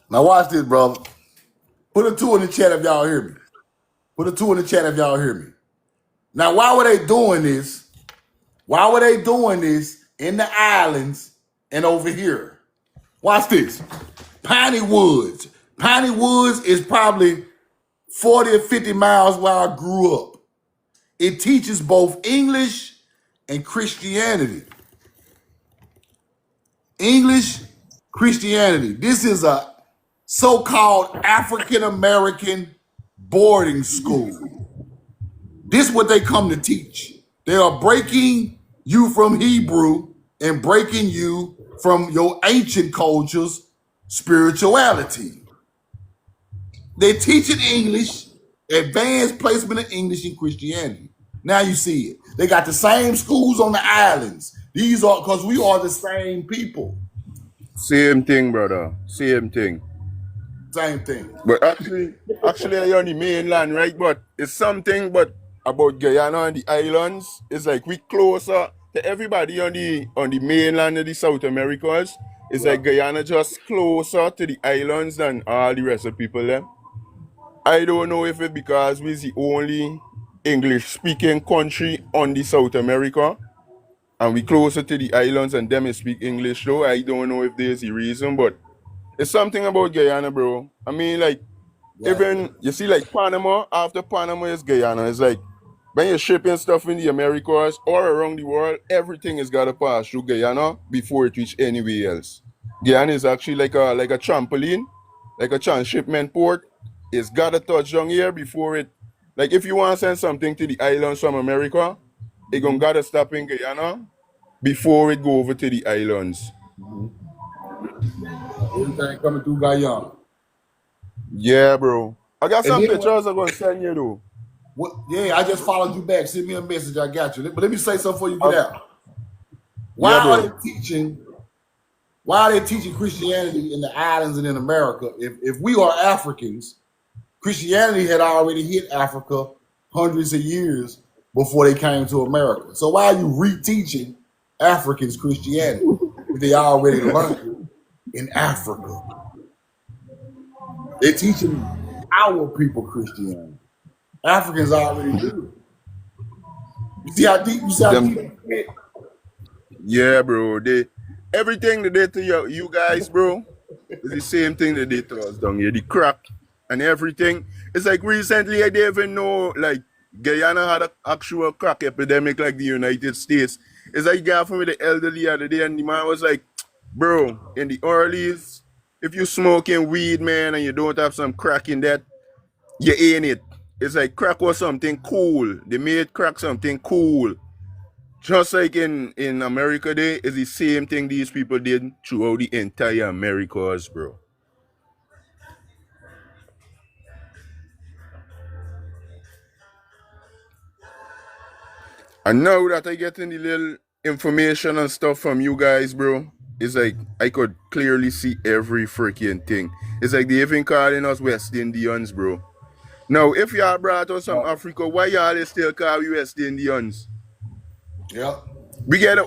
Now watch this, brother. Put a 2 in the chat if y'all hear me. Put a 2 in the chat if y'all hear me. Now, why were they doing this? Why were they doing this in the islands and over here? Watch this. Piney Woods. Piney Woods is probably 40 or 50 miles where I grew up. It teaches both English and Christianity. English, Christianity. This is a so-called African American boarding school. This is what they come to teach. They are breaking you from Hebrew and breaking you from your ancient culture's spirituality. They're teaching English, advanced placement of English in Christianity. Now you see it. They got the same schools on the islands. These are because we are the same people. Same thing, brother. Same thing. Same thing. But actually you're on the mainland, right? But it's something but about Guyana and the islands. It's like we closer to everybody on the mainland of the South Americas. It's like Guyana just closer to the islands than all the rest of people there. I don't know if it's because we're the only English-speaking country on the South America, and we closer to the islands and them speak English though. I don't know if there's a reason, but it's something about Guyana, bro. I mean, like, even, you see, like, Panama, after Panama is Guyana. It's like, when you're shipping stuff in the Americas or around the world, everything has got to pass through Guyana before it reach anywhere else. Guyana is actually like a trampoline, like a transshipment port. It's got to touch down here before it, like, if you want to send something to the islands from America, it gonna got to stop in Guyana before it go over to the islands. Everything coming through Guyana. Yeah, bro. I got some pictures I'm gonna send you though. What? Yeah, I just followed you back. Send me a message. I got you. But let me say something before you get out. Why are they teaching? Why are they teaching Christianity in the islands and in America? If we are Africans, Christianity had already hit Africa hundreds of years before they came to America. So why are you reteaching Africans Christianity if they already learned it in Africa? They're teaching our people Christianity. Africans already do. You see how deep? You see how deep? Yeah, bro. Everything they did to you guys, bro, is the same thing they did to us down here. The crack and everything. It's like recently I didn't even know like Guyana had an actual crack epidemic like the United States. It's like guy from the elderly the other day and the man was like, bro, in the earlys, if you smoking weed, man, and you don't have some crack in that, you ain't it. It's like crack was something cool. They made crack something cool. Just like in America there, it's the same thing these people did throughout the entire Americas, bro. And now that I getting the little information and stuff from you guys, bro, it's like I could clearly see every freaking thing. It's like they even calling us West Indians, bro. Now, if y'all brought us from Africa, why y'all still call we West Indians? Yeah. We get a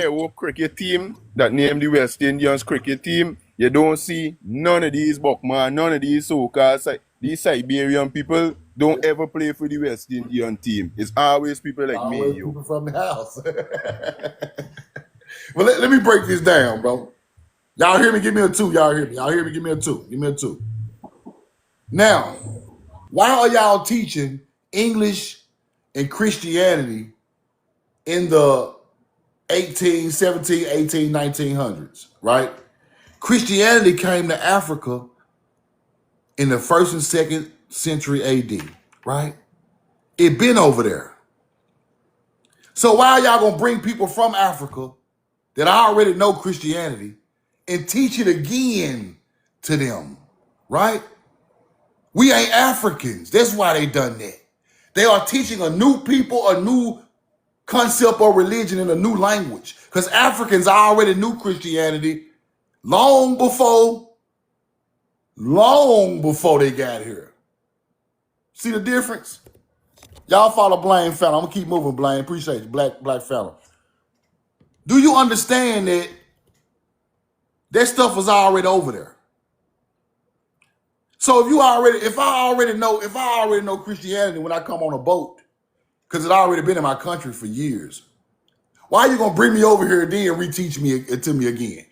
whole cricket team that named the West Indians cricket team. You don't see none of these Buckman, none of these so-called these Siberian people don't ever play for the West Indian team. It's always people like me and you. People from the house. Well, let me break this down, bro. Y'all hear me? Give me a 2. Y'all hear me? Y'all hear me? Give me a 2. Give me a 2. Now, why are y'all teaching English and Christianity in the 18, 17, 18, 1900s, right? Christianity came to Africa in the 1st and 2nd century AD, right? It been over there. So why are y'all gonna bring people from Africa that already know Christianity and teach it again to them, right? We ain't Africans. That's why they done that. They are teaching a new people, a new concept or religion in a new language. Because Africans already knew Christianity long before they got here. See the difference? Y'all follow Blame Fella. I'm gonna keep moving, Blame. Appreciate you, black fella. Do you understand that That stuff was already over there. So if I already know Christianity when I come on a boat, because it's already been in my country for years, why are you gonna bring me over here and then reteach it to me again?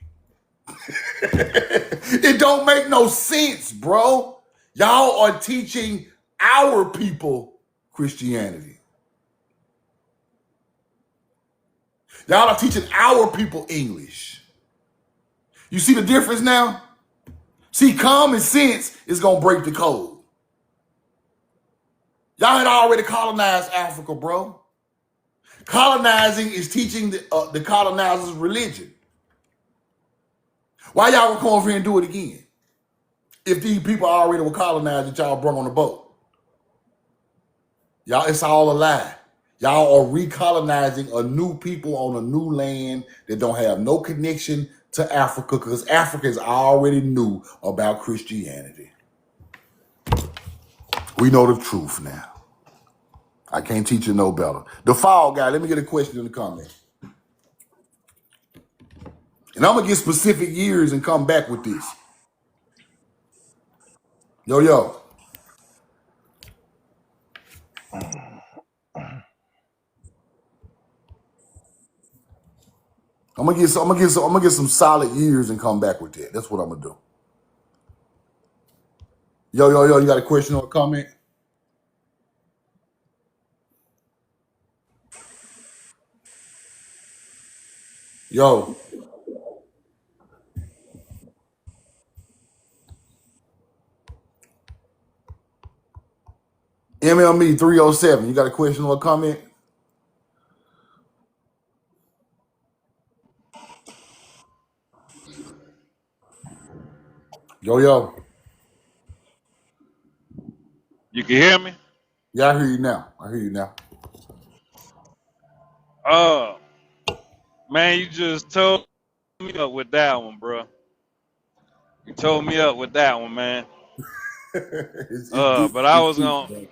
It don't make no sense, bro. Y'all are teaching our people Christianity. Y'all are teaching our people English. You see the difference now? See, common sense is gonna break the code. Y'all had already colonized Africa, bro. Colonizing is teaching the colonizers religion. Why y'all gonna come over here and do it again? If these people already were colonized that y'all brought on the boat. Y'all, it's all a lie. Y'all are recolonizing a new people on a new land that don't have no connection to Africa, because Africans already knew about Christianity. We know the truth now. I can't teach you no better. The Fall Guy, let me get a question in the comment. And I'm going to get specific years and come back with this. Yo. I'm gonna get some solid years and come back with that. That's what I'm gonna do. Yo, you got a question or a comment? Yo. MLME 307, you got a question or a comment? Yo. You can hear me? Yeah, I hear you now. Man, you just told me up with that one, bro. You told me up with that one, man. But I was deep, gonna,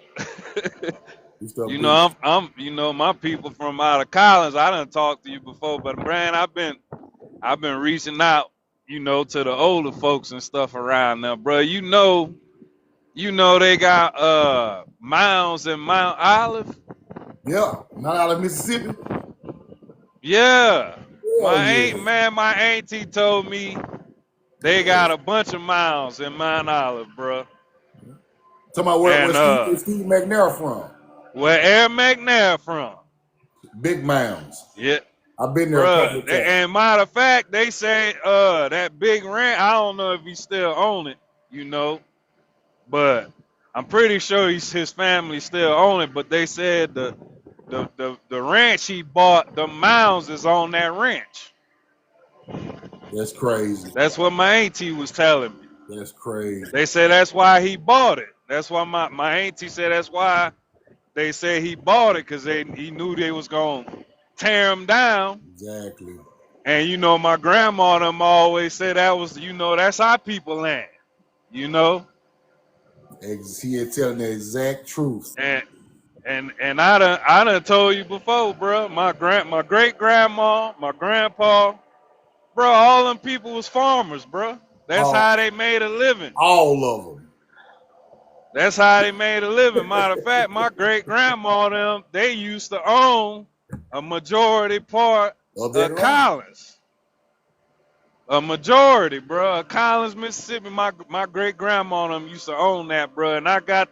you know, I'm my people from out of Collins. I done talked to you before, but man, I've been reaching out, to the older folks and stuff around there, bro. They got mounds in Mount Olive. Yeah, not out of Mississippi. Yeah. Hell yeah. My auntie told me they got a bunch of mounds in Mount Olive, bro. Talking about where Steve McNair from. Where Air McNair from. Big mounds. Yeah. I've been there a couple of times. And matter of fact, they say that big ranch, I don't know if he still own it, but I'm pretty sure his family still own it, but they said the ranch he bought, the mounds is on that ranch. That's crazy. That's what my auntie was telling me. That's crazy. They said that's why he bought it. That's why my auntie said that's why they said he bought it, because he knew they was going to tear him down. Exactly. And, my grandma and them always said that was, that's our people land, He had telling the exact truth. And I done told you before, bro, my great grandma, my grandpa, bro, all them people was farmers, bro. That's how they made a living. All of them. That's how they made a living. Matter of fact, my great grandma and them, they used to own a majority part of Collins. A majority, bro. Collins, Mississippi. My great grandma and them used to own that, bro. And I got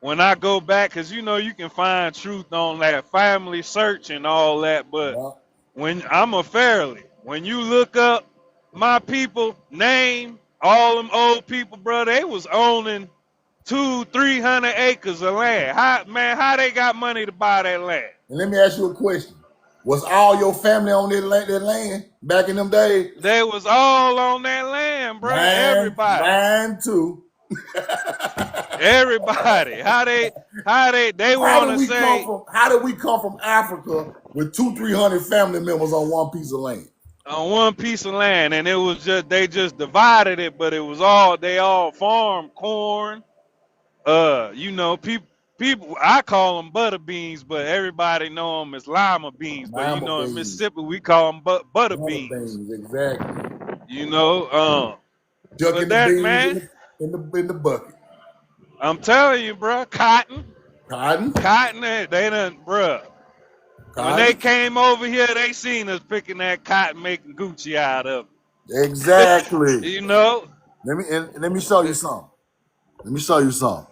when I go back, because you can find truth on that family search and all that, but when I'm a fairly, when you look up my people name, all them old people, bro, they was owning 200-300 acres of land. How they got money to buy that land? And let me ask you a question. Was all your family on that land back in them days? They was all on that land, bro. Everybody. Mine too. Everybody. How they want to say? How did we come from Africa with 200-300 family members on one piece of land? On one piece of land, and it was they just divided it, but it was they all farmed corn. People, I call them butter beans, but everybody know them as lima beans. But in Mississippi, we call them butter beans. Exactly. You know, Ducking but the that beans man, in the bucket. I'm telling you, bro, cotton, Cotton, they done, bro. When they cotton. came over here, they seen us picking that cotton, making Gucci out of it. Exactly. You know, Let me show you something. Let me show you something.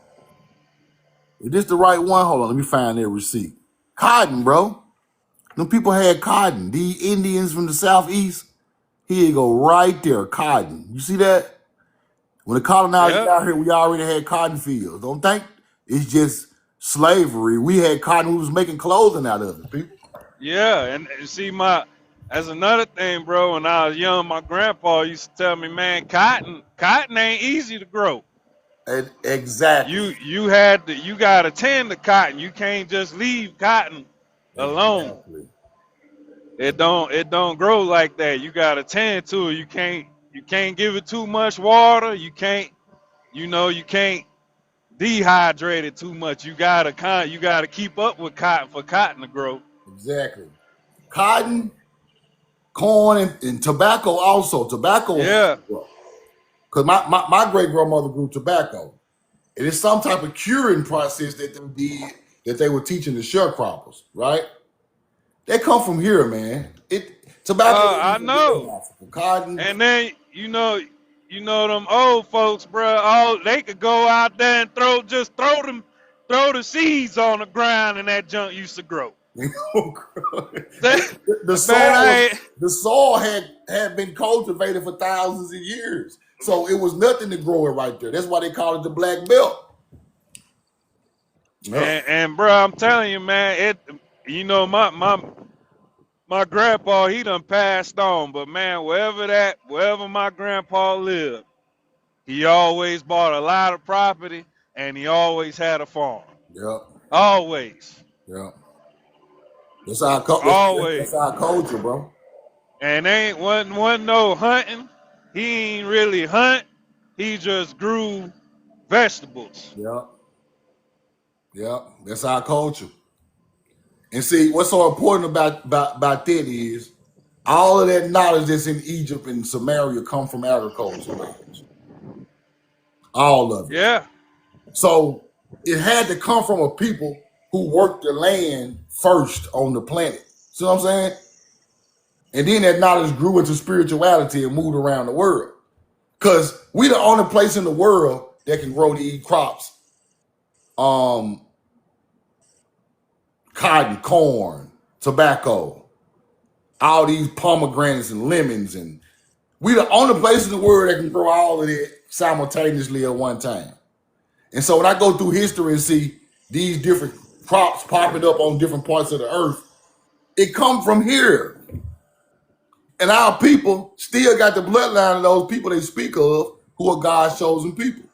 Is this the right one? Hold on, let me find their receipt. Cotton, bro. Them people had cotton. The Indians from the southeast. Here you go, right there, cotton. You see that? When the colonizers yeah, got here, we already had cotton fields. Don't think it's just slavery. We had cotton. We was making clothing out of it, people. yeah. And see, as another thing, bro. When I was young, my grandpa used to tell me, man, cotton ain't easy to grow. Exactly. You gotta tend the cotton. You can't just leave cotton alone. Exactly. It don't grow like that. You gotta tend to it. You can't give it too much water. You can't dehydrate it too much. You gotta keep up with cotton for cotton to grow. Exactly. Cotton, corn, and tobacco also. Tobacco hard Yeah, to grow. Because my great grandmother grew tobacco. It is some type of curing process that they did that they were teaching the sharecroppers, right? They come from here, man. Tobacco I from here in know. Africa. Cotton, And then you know them old folks, bro. All they could go out there and throw the seeds on the ground, and that junk used to grow. the Man, soil the soil had been cultivated for thousands of years. So it was nothing to grow it right there. That's why they call it the black belt. Yep. and bro, I'm telling you, man, my grandpa, he done passed on, but man, wherever my grandpa lived, he always bought a lot of property, and he always had a farm. Yep. Always, Yep. That's always. our culture, bro. And wasn't no hunting. He ain't really hunt. He just grew vegetables. Yep. Yep. That's our culture. And see, what's so important about that is all of that knowledge that's in Egypt and Samaria come from agriculture knowledge. All of it. Yeah, So it had to come from a people who worked the land first on the planet. See what I'm saying? And then that knowledge grew into spirituality and moved around the world. Because we the only place in the world that can grow to eat crops. Cotton, corn, tobacco, all these pomegranates and lemons. And we the only place in the world that can grow all of it simultaneously at one time. And so when I go through history and see these different crops popping up on different parts of the earth, it come from here. And our people still got the bloodline of those people they speak of who are God's chosen people.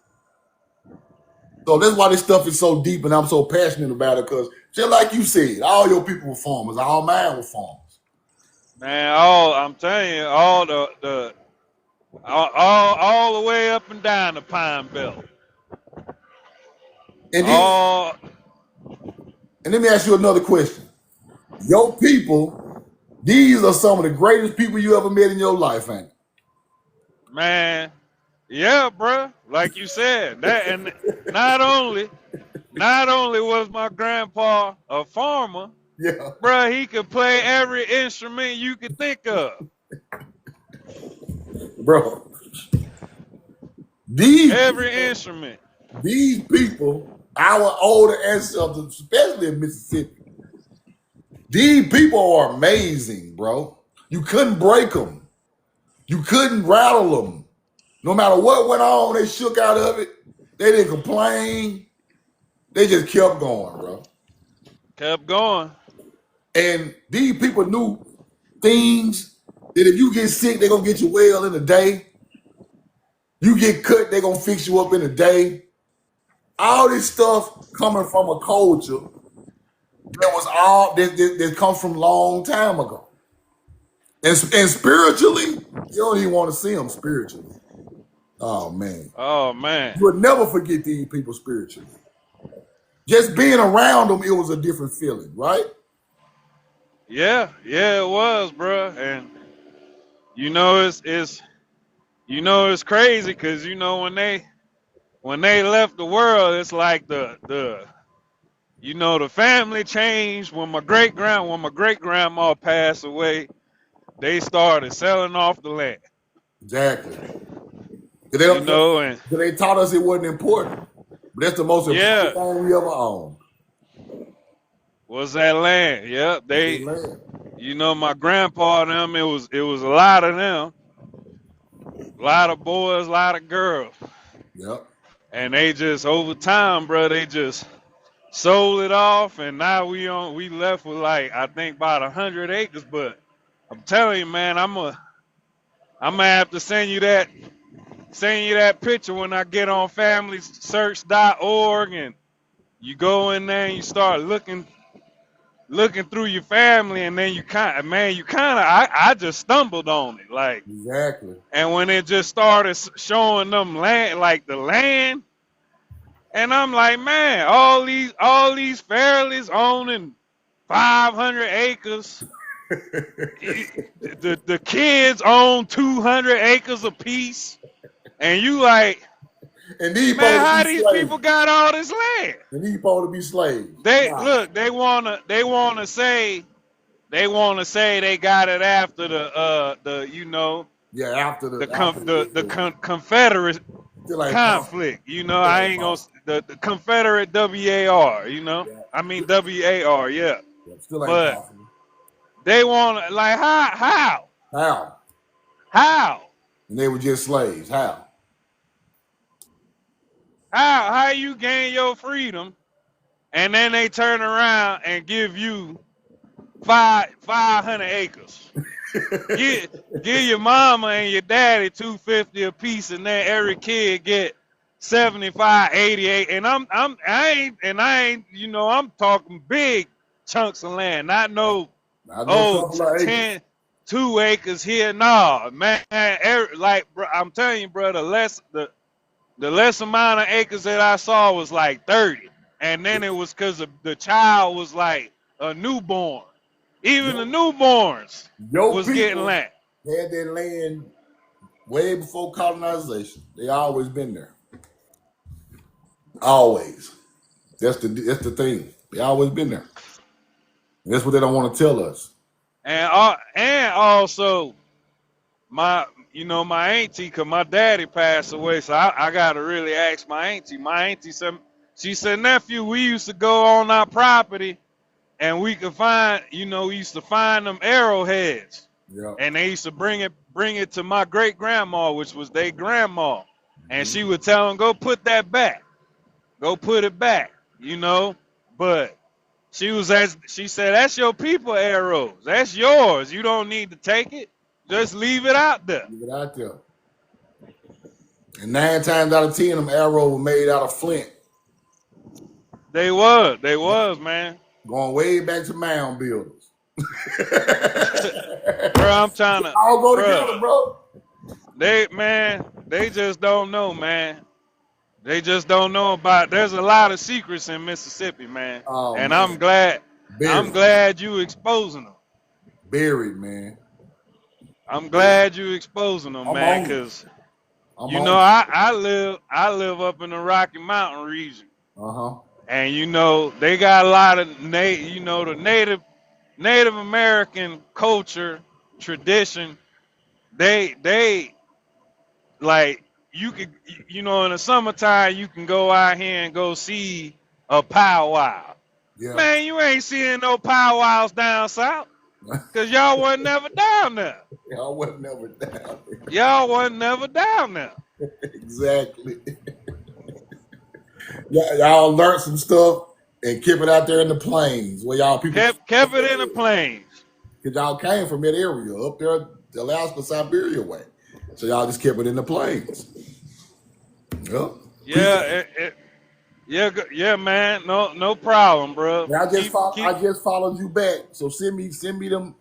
So that's why this stuff is so deep and I'm so passionate about it, because just like you said, all your people were farmers, all mine were farmers. man. I'm telling you, all the way up and down the Pine Belt. And then, All and let me ask you another question. Your people, these are some of the greatest people you ever met in your life, ain't it? man, yeah, bro. Like you said, that and not only was my grandpa a farmer, Yeah. bro, he could play every instrument you could think of. Bro. These Every instrument. These people, our older ancestors, especially in Mississippi, these people are amazing, bro. You couldn't break them. You couldn't rattle them. No matter what went on, they shook out of it. They didn't complain. They just kept going, bro. Kept going. And these people knew things that if you get sick, they're going to get you well in a day. You get cut, they're going to fix you up in a day. All this stuff coming from a culture that was all that comes from long time ago. And spiritually, you don't even want to see them spiritually. Oh man. Oh man. You would never forget these people spiritually. Just being around them, it was a different feeling, right? Yeah, it was, bro. And you know, You know, it's crazy because you know when they left the world, it's like the you know the family changed when my great grandma passed away. They started selling off the land. Exactly. You know, and They taught us it wasn't important. But that's the most important yeah, thing we ever owned. was that land? Yep, It's that they. land. You know, my grandpa and them. It was a lot of them, a lot of boys, a lot of girls, Yep. and they just over time, bro. They just sold it off, and now we left with like I think about 100 acres. But I'm telling you, man, I'm gonna have to send you that picture when I get on FamilySearch.org, and you go in there and you start looking through your family, and then I just stumbled on it, like, Exactly. and when it just started showing them land, like the land. And I'm like, man, all these families owning 500 acres. The kids own 200 acres apiece. And you like, And these man, supposed to how be these slaves. people got all this land? And these supposed to be slaves. They Nah. look, they wanna say they got it after the you know Yeah, after the Confederate still ain't possible. conflict. You know, Still I ain't ain't gonna possible. the Confederate WAR. You know, Yeah. I mean WAR. Yeah, Still ain't but possible. they want like How? how And they were just slaves. How? how you gain your freedom, and then they turn around and give you 500 acres. Give your mama and your daddy 250 a piece, and then every kid get 75, 88. And I ain't, you know, I'm talking big chunks of land, not no I know a couple of acres. 10, 2 acres here. No, man, like bro, I'm telling you, bro, the less amount of acres that I saw was like 30, and then it was because the child was like a newborn. Even the Your, newborns your was getting people land. had their land way before colonization. They always been there. Always. That's the thing. They always been there. And that's what they don't want to tell us. And also my my auntie, cause my daddy passed away, so I gotta really ask my auntie. My auntie said, she said, nephew, we used to go on our property and we could find, we used to find them arrowheads, Yeah. and they used to bring it to my great grandma, which was their grandma, and Mm-hmm. she would tell them, go put that back, go put it back, but she said, that's your people arrows, that's yours, you don't need to take it, just leave it out there. Leave it out there. And 9 times out of 10, them arrows were made out of flint. They was, man. Going way back to mound builders. Bro, I'm trying to, All go bro, together, bro. they just don't know, man. They just don't know about. There's a lot of secrets in Mississippi, man, Oh and man. I'm Buried. glad you exposing them. Buried, man. I'm glad you exposing them, I'm man, on it. because I'm on it. I live up in the Rocky Mountain region, Uh-huh. and they got a lot of the Native American culture tradition. They like you could in the summertime you can go out here and go see a powwow. Yeah. Man, you ain't seeing no powwows down south, cause y'all wasn't never down there. I wasn't never down there. Y'all wasn't never down there. Exactly. Y'all learned some stuff and kept it out there in the plains where y'all people Kept it in the plains. because y'all came from that area up there, the Alaska, Siberia way. So y'all just kept it in the plains. Yeah. Yeah, man. No problem, bro. Now I just followed you back. So send me them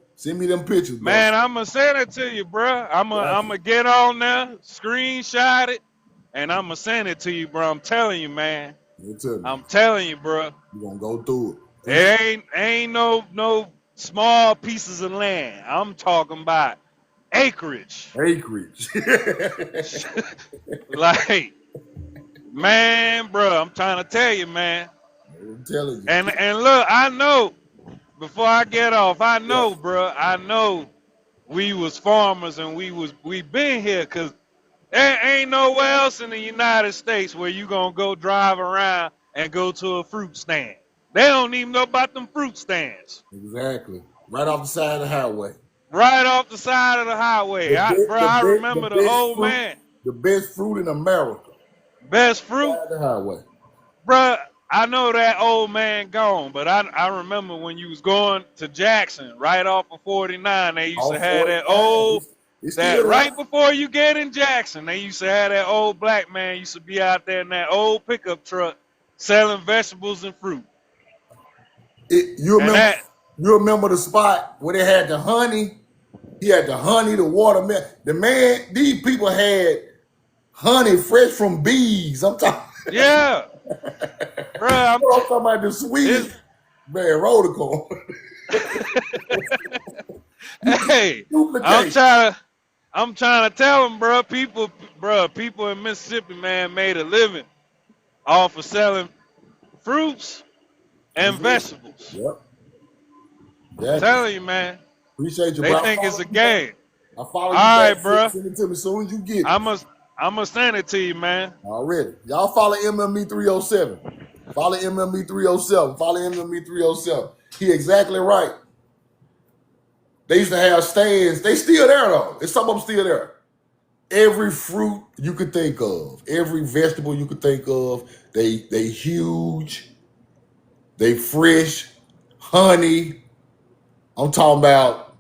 pictures, bro. Man, I'm gonna send it to you, bro. I'm gonna get on there, screenshot it, and I'm gonna send it to you, bro. I'm telling you, man. I'm telling you, bro. You're gonna go through it. There ain't no small pieces of land. I'm talking about acreage. Acreage. Like, man, bro, I'm trying to tell you, man. I'm telling you. And look, I know, before I get off, I Yeah, know, bro, I know we was farmers and we been here, because there ain't nowhere else in the United States where you gonna go drive around and go to a fruit stand. They don't even know about them fruit stands. exactly. Right off the side of the highway. Right off the side of the highway. I remember the old man. The best fruit in America. Best fruit. Side of the highway. Bruh, I know that old man gone, but I remember when you was going to Jackson, right off of 49, they used to All have that 49. old, It's that still right there. before you get in Jackson, they used to have that old black man used to be out there in that old pickup truck selling vegetables and fruit. You And remember? that, You remember the spot where they had the honey? He had the honey, the watermelon. The man, these people had honey fresh from bees. I'm talking. yeah, bruh, I'm talking about the it's, sweetest man roller coaster. You can't hey, duplicate. I'm trying to tell them, people in Mississippi, man, made a living off of selling fruits and That's it. vegetables. Yep. I'm Exactly. telling you, man. Appreciate you, They bro. think it's a game. I follow All you right, back. bro. Send it to me as soon as you get it. I must send it to you, man. Already. Y'all follow MME 307. Follow MME 307. Follow MME 307. He exactly right. They used to have stands. They still there though. It's some of them still there. Every fruit you could think of, every vegetable you could think of, they huge, they fresh, honey. I'm talking about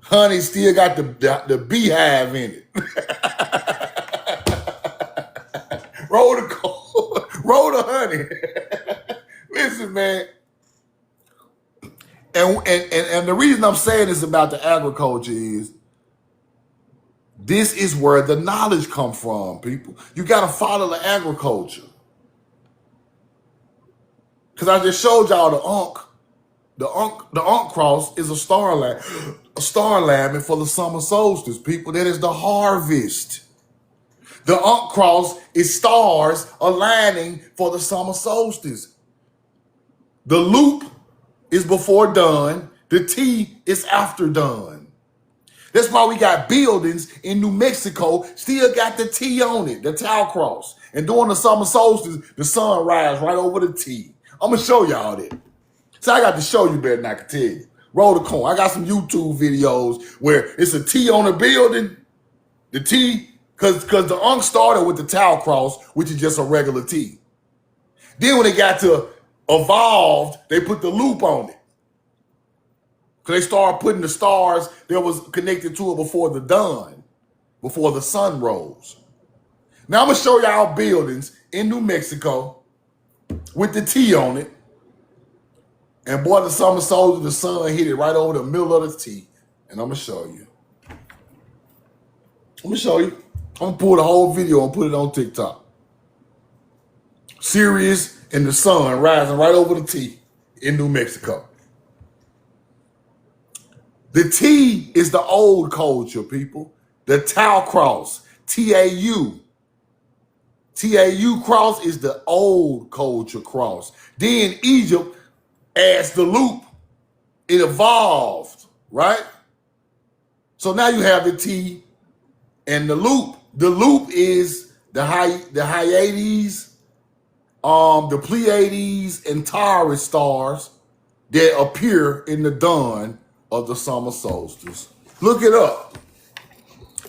honey still got the beehive in it. Roll the honey. Listen, man. And the reason I'm saying this about the agriculture is this is where the knowledge come from, people. You got to follow the agriculture. Because I just showed y'all the Ankh. The Ankh cross is a star lambing for the summer solstice, people. That is the harvest. The Ankh cross is stars aligning for the summer solstice. The loop is before dawn. The T is after dawn. That's why we got buildings in New Mexico still got the T on it, the Tau cross. And during the summer solstice, the sun rises right over the T. I'm going to show y'all that. So I got to show you better than I can tell you. Roll the coin. I got some YouTube videos where it's a T on the building. The T, because the Ankh started with the Tau cross, which is just a regular T. Then when they got to evolved, they put the loop on it. Because they started putting the stars that was connected to it before the dawn, before the sun rose. Now I'm going to show y'all buildings in New Mexico with the T on it. And boy, the summer solstice, the sun hit it right over the middle of the T. And I'm going to show you. I'm going to show you. I'm going to pull the whole video and put it on TikTok. Sirius and the sun rising right over the T in New Mexico. The T is the old culture, people. The Tau cross, T-A-U. T-A-U cross is the old culture cross. Then Egypt adds the loop. It evolved, right? So now you have the T and the loop. The loop is the Hyades, the Pleiades, and Taurus stars that appear in the dawn of the summer solstice. Look it up.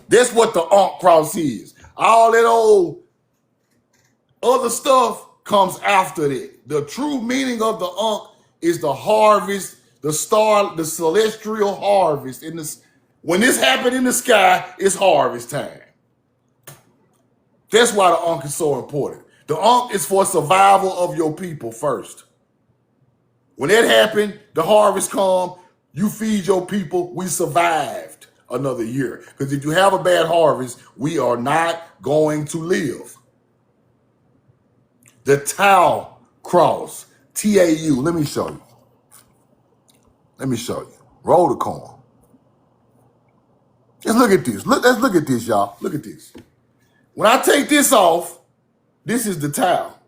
That's what the Ankh cross is. All that old other stuff comes after that. The true meaning of the Ankh is the harvest, the celestial harvest. When this happened in the sky, it's harvest time. That's why the Ankh is so important. The Ankh is for survival of your people first. When that happened, the harvest come, you feed your people, we survived another year. Because if you have a bad harvest, we are not going to live. The Tau cross, T-A-U. Let me show you. Roll the coin. Let's look at this. Let's look at this, y'all. Look at this. When I take this off, this is the towel.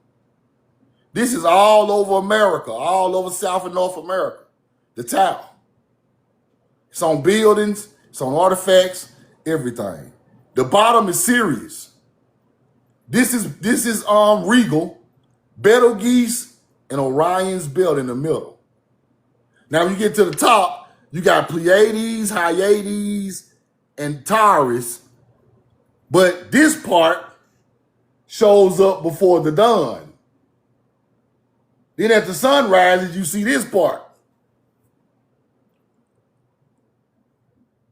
This is all over America, all over South and North America. The towel. It's on buildings, it's on artifacts, everything. The bottom is Sirius. This is regal, Betelgeuse, and Orion's belt in the middle. Now, when you get to the top, you got Pleiades, Hyades, and Taurus. But this part shows up before the dawn. Then at the sun rises, you see this part.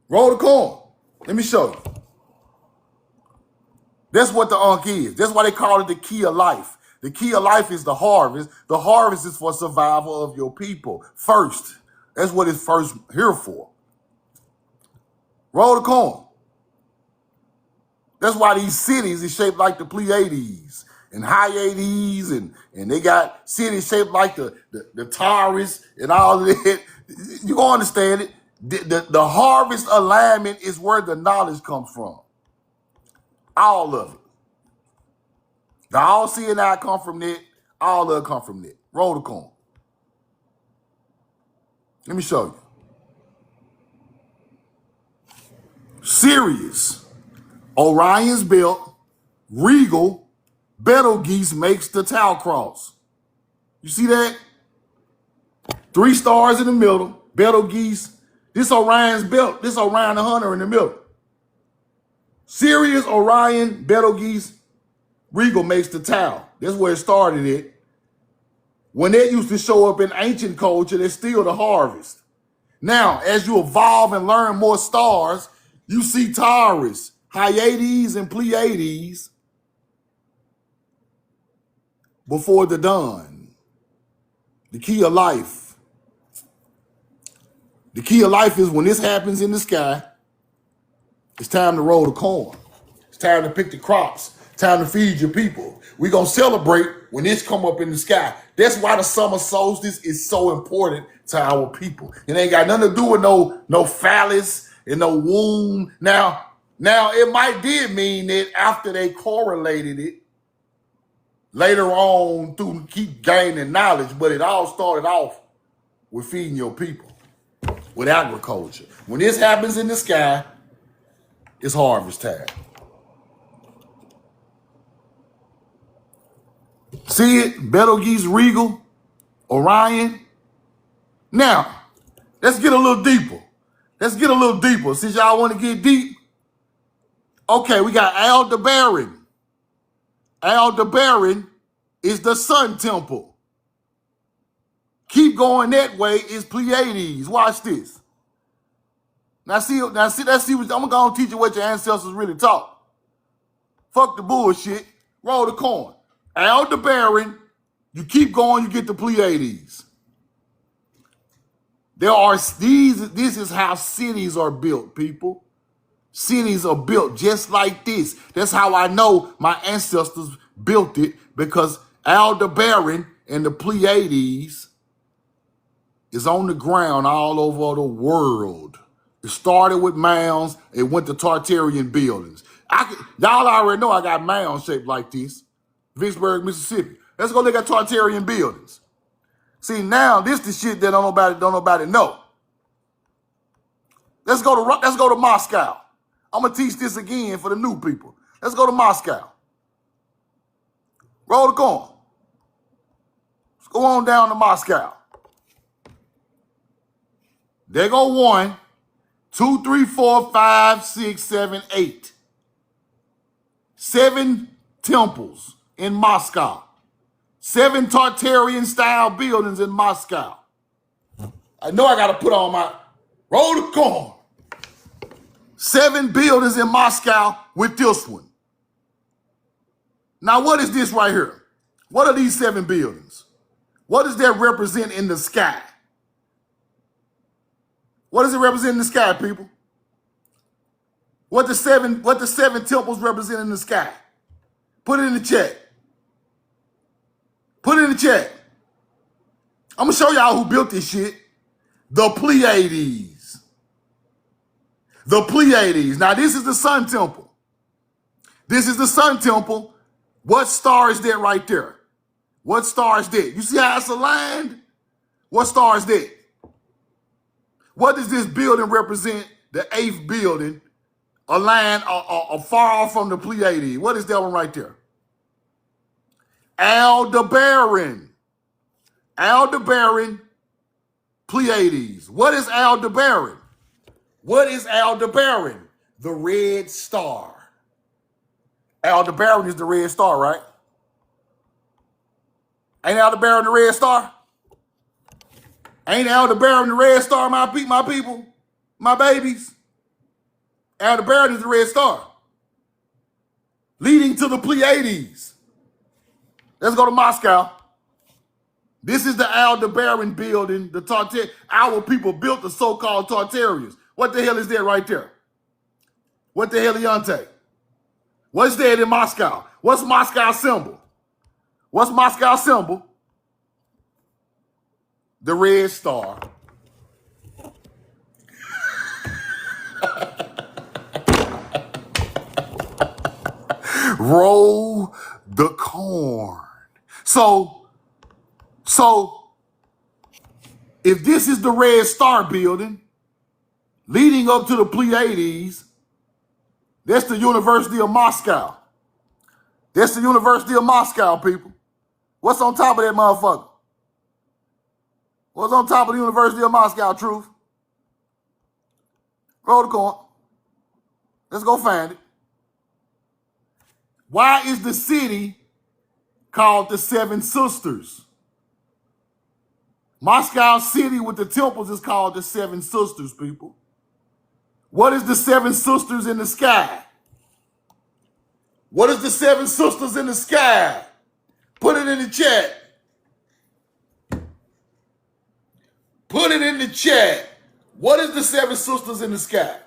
Roll the coin. Let me show you. That's what the Ankh is. That's why they call it the key of life. The key of life is the harvest. The harvest is for survival of your people first. That's what it's first here for. Roll the coin. That's why these cities is shaped like the Pleiades and Hyades, and they got cities shaped like the Taurus and all of that. You gonna understand it. The harvest alignment is where the knowledge comes from. All of it. The all-seeing eye come from that. All of it come from that. Roll the coin. Let me show you. Sirius, Orion's belt, regal, Betelgeuse makes the Tau cross. You see that? 3 stars in the middle, Betelgeuse. This Orion's belt, this Orion the Hunter in the middle. Sirius, Orion, Betelgeuse, regal makes the Tau. That's where it started it. When that used to show up in ancient culture, there's still the harvest. Now, as you evolve and learn more stars, you see Taurus, Hyades, and Pleiades before the dawn. The key of life. The key of life is when this happens in the sky, it's time to roll the corn. It's time to pick the crops. Time to feed your people. We're going to celebrate when this come up in the sky. That's why the summer solstice is so important to our people. It ain't got nothing to do with no phallus and no womb. Now it might did mean that after they correlated it, later on through keep gaining knowledge, but it all started off with feeding your people, with agriculture. When this happens in the sky, it's harvest time. See it? Betelgeuse, regal, Orion. Now, let's get a little deeper. Since y'all want to get deep. Okay, we got Aldebaran. Aldebaran is the sun temple. Keep going that way is Pleiades. Watch this. Let's see what I'm gonna teach you what your ancestors really taught. Fuck the bullshit. Roll the coin. Aldebaran, you keep going, you get the Pleiades. This is how cities are built, people. Cities are built just like this. That's how I know my ancestors built it, because Aldebaran and the Pleiades is on the ground all over the world. It started with mounds, it went to Tartarian buildings. Y'all already know I got mounds shaped like this. Vicksburg, Mississippi. Let's go look at Tartarian buildings. See, now this the shit that don't nobody know. Let's go to Moscow. I'm gonna teach this again for the new people. Let's go to Moscow. Roll the coin. Let's go on down to Moscow. There go 1, 2, 3, 4, 5, 6, 7, 8. 7 temples in Moscow. 7 Tartarian style buildings in Moscow. I know I got to put on my roll the coin. 7 buildings in Moscow with this one. Now, what is this right here? What are these 7 buildings? What does that represent in the sky? What does it represent in the sky, people? What the seven temples represent in the sky? Put it in the chat. Put it in the chat. I'm going to show y'all who built this shit. The Pleiades. The Pleiades. Now, this is the Sun Temple. This is the Sun Temple. What star is that right there? What star is that? You see how it's aligned? What star is that? What does this building represent? The 8th building, aligned far off from the Pleiades. What is that one right there? Aldebaran. Aldebaran, Pleiades. What is Aldebaran? What is Aldebaran? The red star. Aldebaran is the red star, right? Ain't Aldebaran the red star? Ain't Aldebaran the red star, my people, my babies? Aldebaran is the red star. Leading to the Pleiades. Let's go to Moscow. This is the Aldebaran building. Our people built the so-called Tartarians. What the hell is that right there? What the hell, Leonte? What's that in Moscow? What's Moscow's symbol? What's Moscow's symbol? The red star. Roll the corn. So if this is the red star building leading up to the Pleiades, that's the University of Moscow. That's the University of Moscow, people. What's on top of that motherfucker? What's on top of the University of Moscow, Truth? Roll the corn. Let's go find it. Why is the city called the Seven Sisters? Moscow City with the temples is called the Seven Sisters, people. What is the Seven Sisters in the sky? What is the Seven Sisters in the sky? Put it in the chat. Put it in the chat. What is the Seven Sisters in the sky?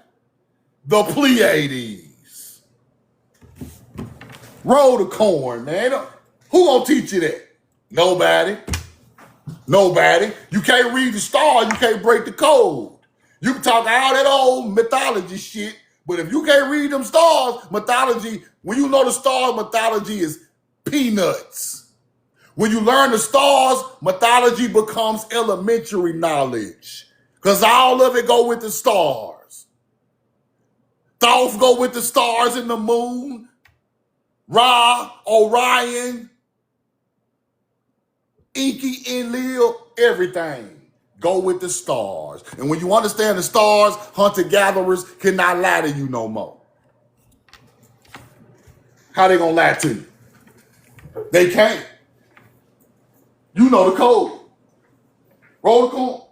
The Pleiades. Roll the corn, man. Who gonna teach you that? Nobody. Nobody. You can't read the stars, you can't break the code. You can talk all that old mythology shit, but if you can't read them stars, mythology, when you know the stars, mythology is peanuts. When you learn the stars, mythology becomes elementary knowledge. Because all of it go with the stars. Thoth go with the stars and the moon. Ra, Orion, Enki, Enlil, everything go with the stars. And when you understand the stars, hunter-gatherers cannot lie to you no more. How they gonna lie to you? They can't. You know the code. Roll the corn.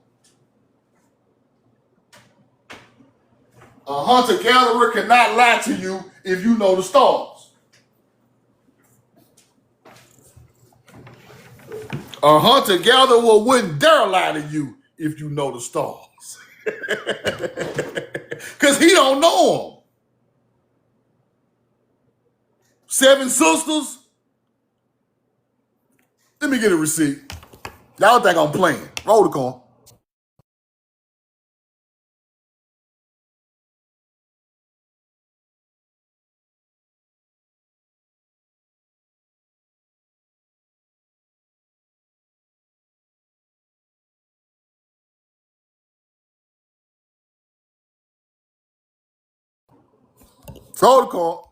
A hunter-gatherer cannot lie to you if you know the stars. A hunter-gatherer wouldn't dare lie to you if you know the stars. Because he don't know them. Seven Sisters. Let me get a receipt. Y'all think I'm playing. Roll the corn. Roll the corn.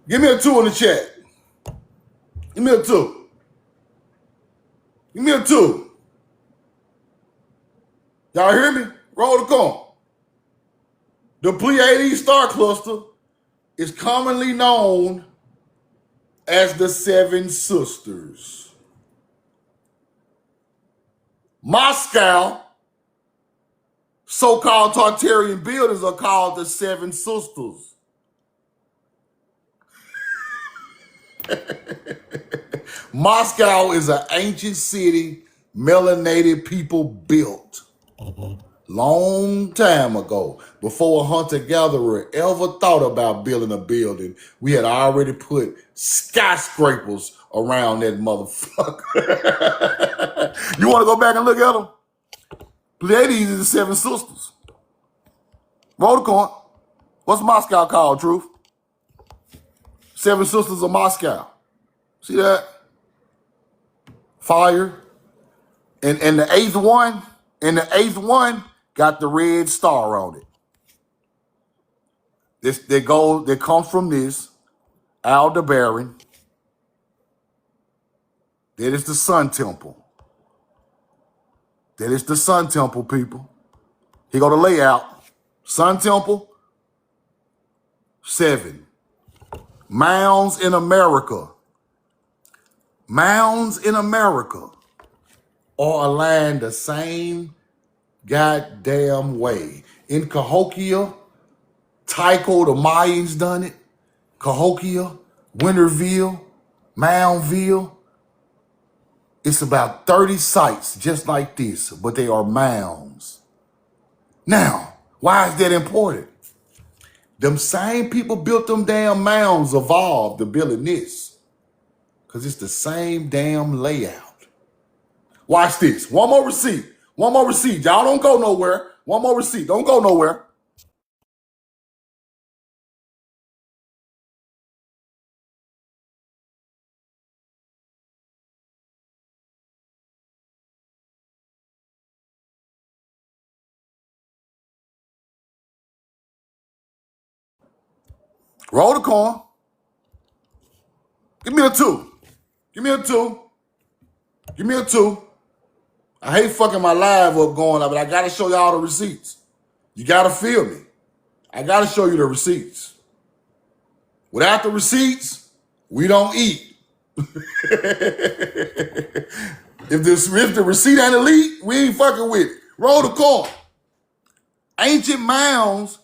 Give me a 2 in the chat. Give me a 2. Give me a 2. Y'all hear me? Roll the corn. The Pleiades star cluster is commonly known as the Seven Sisters. Moscow, so-called Tartarian buildings are called the Seven Sisters. Moscow is an ancient city melanated people built. Long time ago, before a hunter-gatherer ever thought about building a building, we had already put skyscrapers around that motherfucker. You want to go back and look at them? Pleiades is the seven sisters. Roll the coin. What's Moscow called, Truth? Seven sisters of Moscow. See that? Fire. And the eighth one got the red star on it. They come from this Aldebaran. That is the Sun Temple. That is the Sun Temple, people. Here go the layout. Sun Temple, 7. Mounds in America. Mounds in America are aligned the same goddamn way. In Cahokia, Tycho, the Mayans done it. Cahokia, Winterville, Moundville. It's about 30 sites just like this, but they are mounds. Now, why is that important? Them same people built them damn mounds evolved to building this. Because it's the same damn layout. Watch this. One more receipt. One more receipt. Y'all don't go nowhere. One more receipt. Don't go nowhere. Roll the coin. Give me a 2. Give me a 2. Give me a 2. I hate fucking my live up going up, but I gotta show y'all the receipts. You gotta feel me. I gotta show you the receipts. Without the receipts, we don't eat. If the receipt ain't elite, we ain't fucking with it. Roll the coin. Ancient mounds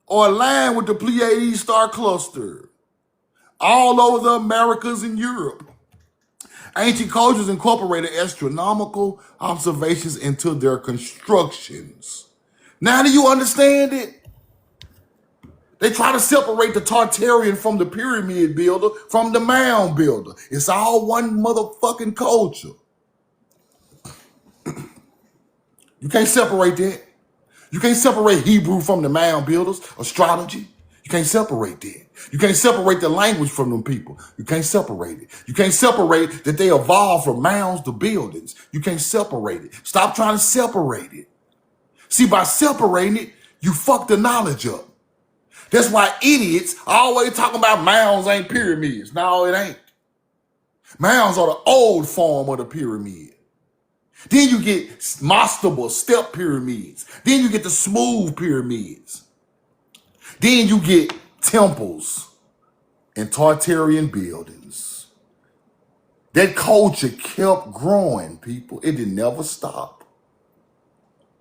are aligned with the Pleiades star cluster all over the Americas and Europe. Ancient cultures incorporated astronomical observations into their constructions. Now do you understand it? They try to separate the Tartarian from the pyramid builder from the mound builder. It's all one motherfucking culture. You can't separate that. You can't separate Hebrew from the mound builders, astrology. You can't separate that. You can't separate the language from them people. You can't separate it. You can't separate that they evolved from mounds to buildings. You can't separate it. Stop trying to separate it. See, by separating it, you fuck the knowledge up. That's why idiots always talking about mounds ain't pyramids. No, it ain't. Mounds are the old form of the pyramid. Then you get mastable step pyramids. Then you get the smooth pyramids. Then you get temples and Tartarian buildings. That culture kept growing, people. It did never stop.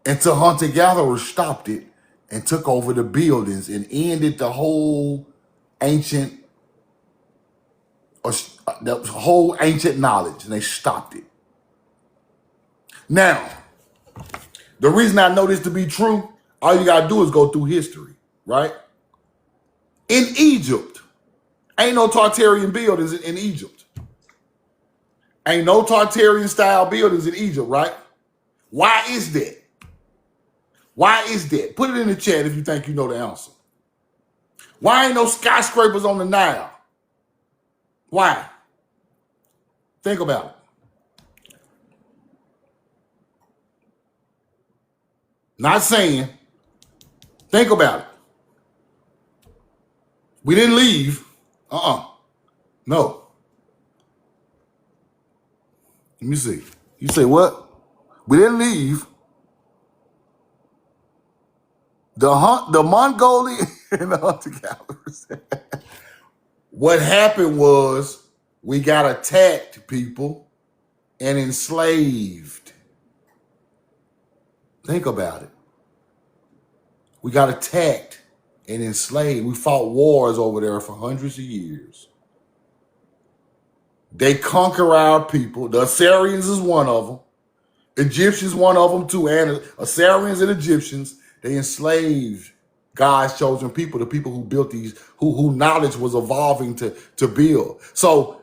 Until hunter-gatherers stopped it and took over the buildings and ended the whole ancient knowledge, and they stopped it. Now, the reason I know this to be true, all you gotta do is go through history, right? In Egypt, ain't no Tartarian buildings in Egypt. Ain't no Tartarian style buildings in Egypt, right? Why is that? Why is that? Put it in the chat if you think you know the answer. Why ain't no skyscrapers on the Nile? Why? Think about it. Not saying. Think about it. We didn't leave. No. Let me see. You say what? We didn't leave. The Mongolian and the hunter-gatherers. What happened was we got attacked, people, and enslaved. Think about it. We got attacked and enslaved. We fought wars over there for hundreds of years. They conquer our people. The Assyrians is one of them. Egyptians, one of them too, and Assyrians and Egyptians, they enslaved God's chosen people, the people who built these, who knowledge was evolving to build. So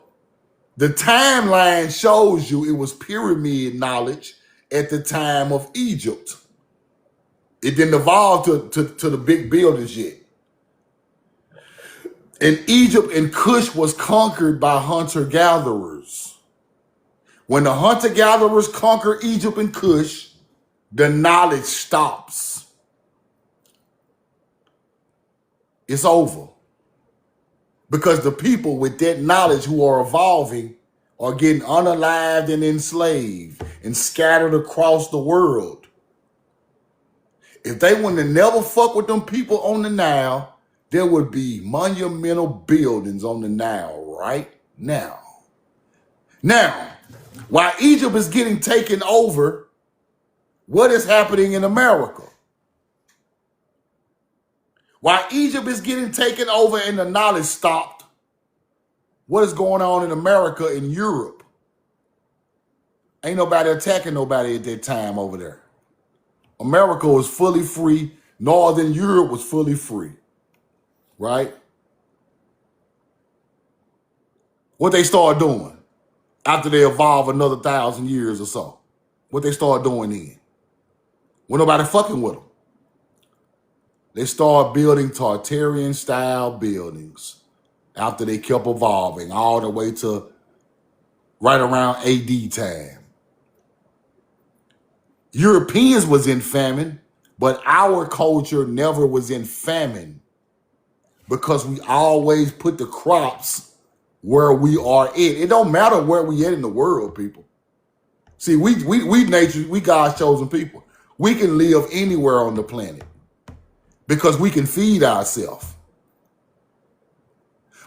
the timeline shows you it was pyramid knowledge at the time of Egypt. It didn't evolve to the big buildings yet. In Egypt and Kush was conquered by hunter-gatherers. When the hunter-gatherers conquer Egypt and Kush, the knowledge stops. It's over. Because the people with that knowledge who are evolving are getting unalived and enslaved and scattered across the world. If they wouldn't have never fucked with them people on the Nile, there would be monumental buildings on the Nile right now. Now, while Egypt is getting taken over, what is happening in America? While Egypt is getting taken over and the knowledge stopped, what is going on in America and Europe? Ain't nobody attacking nobody at that time over there. America was fully free. Northern Europe was fully free. Right? What they start doing after they evolve another 1,000 years or so? What they start doing then? When nobody fucking with them. They start building Tartarian style buildings after they kept evolving all the way to right around AD time. Europeans was in famine, but our culture never was in famine because we always put the crops where we are at. It don't matter where we at in the world, people. See, we nature, we God's chosen people. We can live anywhere on the planet because we can feed ourselves.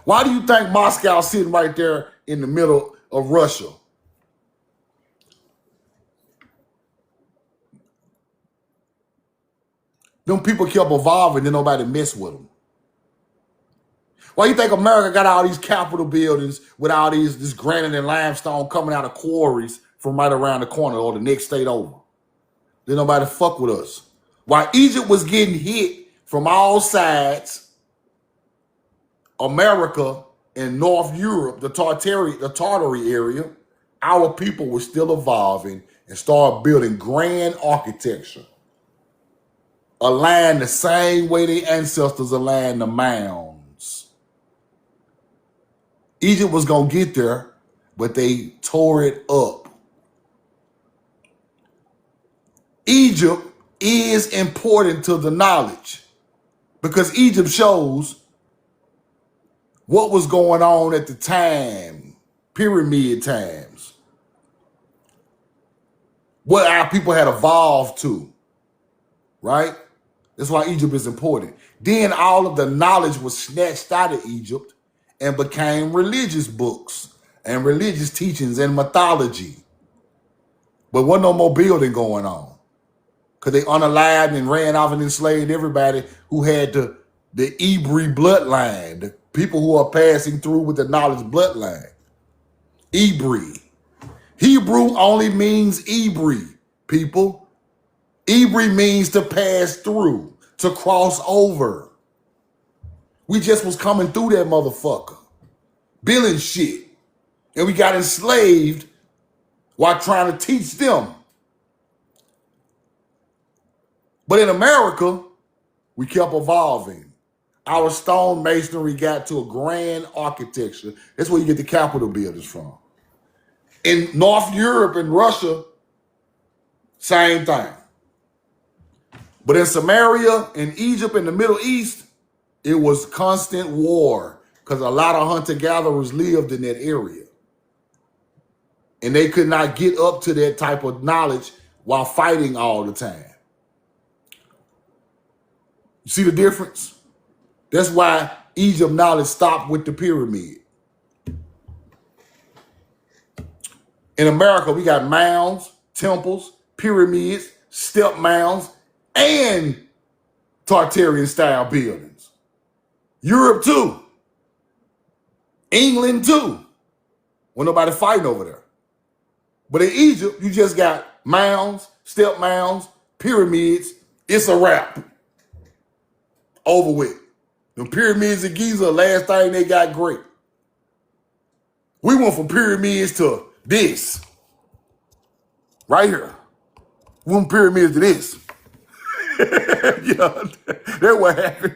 Why do you think Moscow's sitting right there in the middle of Russia? Them people kept evolving and nobody messed with them. Why you think America got all these Capitol buildings with all this granite and limestone coming out of quarries from right around the corner or the next state over? Then nobody fuck with us. While Egypt was getting hit from all sides, America and North Europe, the Tartary area, our people were still evolving and started building grand architecture, aligned the same way their ancestors aligned the mounds. Egypt was going to get there, but they tore it up. Egypt is important to the knowledge because Egypt shows what was going on at the time, pyramid times, what our people had evolved to, right? That's why Egypt is important. Then all of the knowledge was snatched out of Egypt and became religious books and religious teachings and mythology. But wasn't no more building going on because they unalived and ran off and enslaved everybody who had the Hebrew bloodline, the people who are passing through with the knowledge bloodline. Hebrew. Hebrew only means Hebrew, people. Hebrew means to pass through, to cross over. We just was coming through that motherfucker, building shit. And we got enslaved while trying to teach them. But in America, we kept evolving. Our stone masonry got to a grand architecture. That's where you get the Capitol buildings from. In North Europe and Russia, same thing. But in Samaria, in Egypt, in the Middle East, it was constant war because a lot of hunter-gatherers lived in that area. And they could not get up to that type of knowledge while fighting all the time. You see the difference? That's why Egypt knowledge stopped with the pyramid. In America, we got mounds, temples, pyramids, step mounds, and Tartarian style buildings. Europe too. England too. When nobody fighting over there. But in Egypt, you just got mounds, step mounds, pyramids, it's a wrap. Over with. The pyramids of Giza, last thing they got great. We went from pyramids to this. Right here. We went from pyramids to this. Yeah, that's what happened.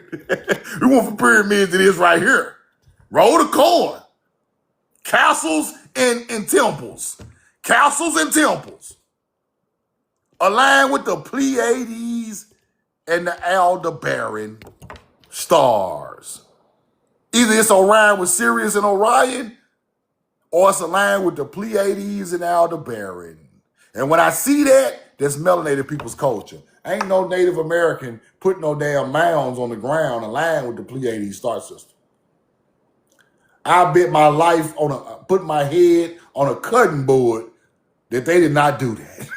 We went from pyramids to this right here. Roll the coin. Castles and temples. Castles and temples. Aligned with the Pleiades and the Aldebaran stars. Either it's aligned with Sirius and Orion, or it's aligned with the Pleiades and Aldebaran. And when I see that, that's melanated people's culture. Ain't no Native American putting no damn mounds on the ground aligned with the Pleiades star system. I bet my life on put my head on a cutting board that they did not do that.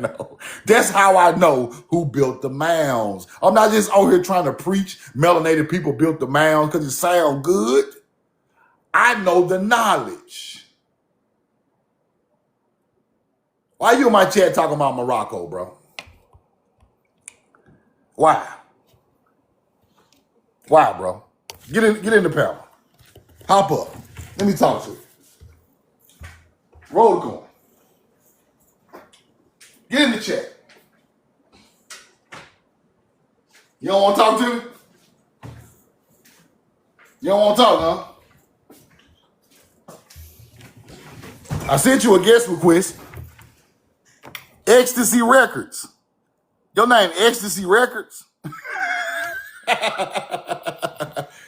No. That's how I know who built the mounds. I'm not just out here trying to preach melanated people built the mounds because it sounds good. I know the knowledge. Why you in my chat talking about Morocco, bro? Why? Why, bro? Get in the panel. Hop up. Let me talk to you. Roll the coin. Get in the chat. You don't want to talk to me? You don't want to talk, huh? I sent you a guest request. Ecstasy Records. Your name Ecstasy Records?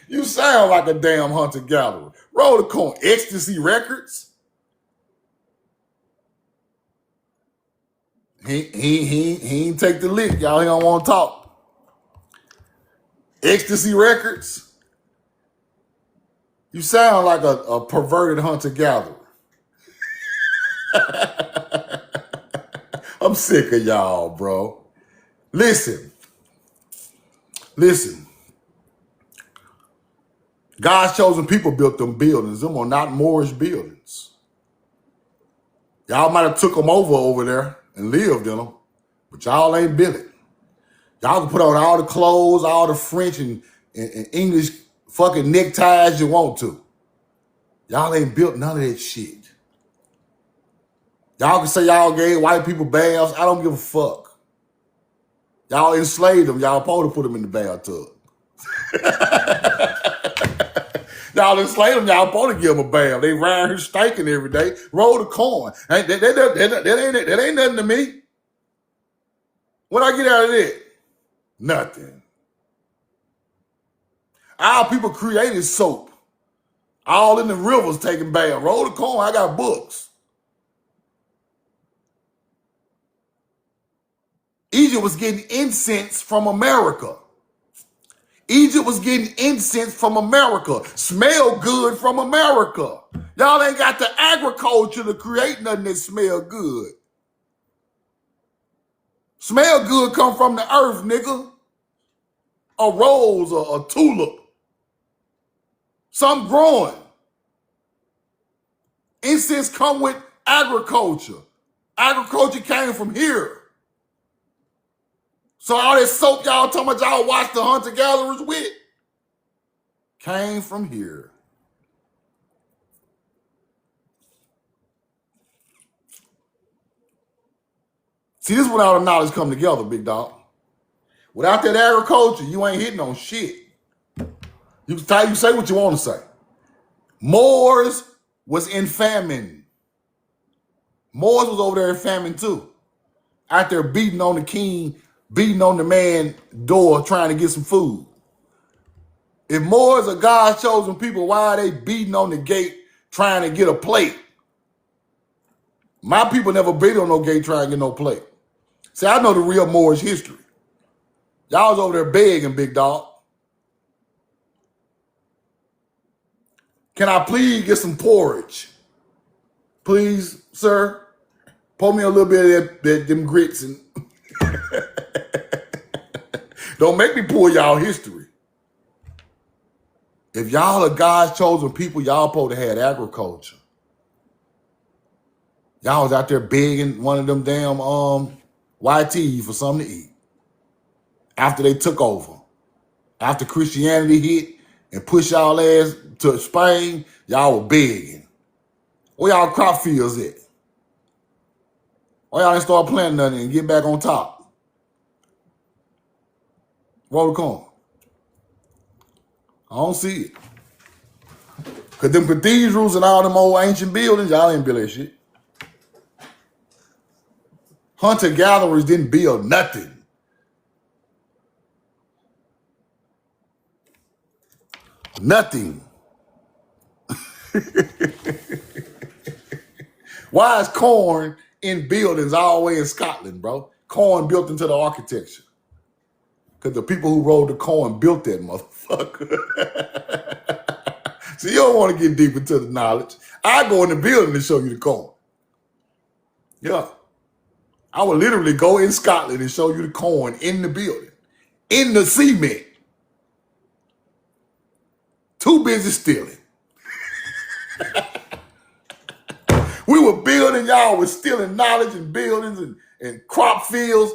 You sound like a damn hunter-gatherer. Roll the coin. Ecstasy Records? He ain't take the lick, y'all. He don't want to talk. Ecstasy Records? You sound like a perverted hunter-gatherer. I'm sick of y'all, bro. Listen. God's chosen people built them buildings. Them are not Moorish buildings. Y'all might have took them over there and lived in them, but y'all ain't built it. Y'all can put on all the clothes, all the French and English fucking neckties you want to. Y'all ain't built none of that shit. Y'all can say y'all gave white people baths. I don't give a fuck. Y'all enslaved them. Y'all supposed to put them in the bathtub. Y'all enslaved them. Y'all supposed to give them a bath. They round here stinking every day. Roll the coin. That ain't nothing to me. What I get out of that? Nothing. Our people created soap. All in the rivers taking baths. Roll the coin. I got books. Egypt was getting incense from America. Egypt was getting incense from America. Smell good from America. Y'all ain't got the agriculture to create nothing that smell good. Smell good come from the earth, nigga. A rose or a tulip. Something growing. Incense come with agriculture. Agriculture came from here. So all that soap y'all talking about y'all watch the hunter-gatherers with came from here. See, this is when all the knowledge come together, big dog. Without that agriculture, you ain't hitting on shit. You say what you want to say. Moors was in famine. Moors was over there in famine too. Out there beating on the king, beating on the man's door, trying to get some food. If Moors are God's chosen people, why are they beating on the gate trying to get a plate? My people never beat on no gate trying to get no plate. See, I know the real Moorish history. Y'all was over there begging, big dog. Can I please get some porridge? Please, sir? Pour me a little bit of them grits and don't make me pull y'all history. If y'all are God's chosen people, y'all supposed to have agriculture. Y'all was out there begging one of them damn YT for something to eat. After they took over. After Christianity hit and pushed y'all ass to Spain, y'all were begging. Where y'all crop fields at? Why y'all didn't start planting nothing and get back on top? Roll the corn. I don't see it. Because them cathedrals and all them old ancient buildings, y'all ain't build that shit. Hunter-gatherers didn't build nothing. Nothing. Why is corn in buildings all the way in Scotland, bro? Corn built into the architecture. Because the people who rolled the corn built that motherfucker. So you don't want to get deep into the knowledge. I go in the building to show you the corn. Yeah. I would literally go in Scotland and show you the corn in the building. In the cement. Too busy stealing. We were building, y'all was stealing knowledge and buildings and crop fields.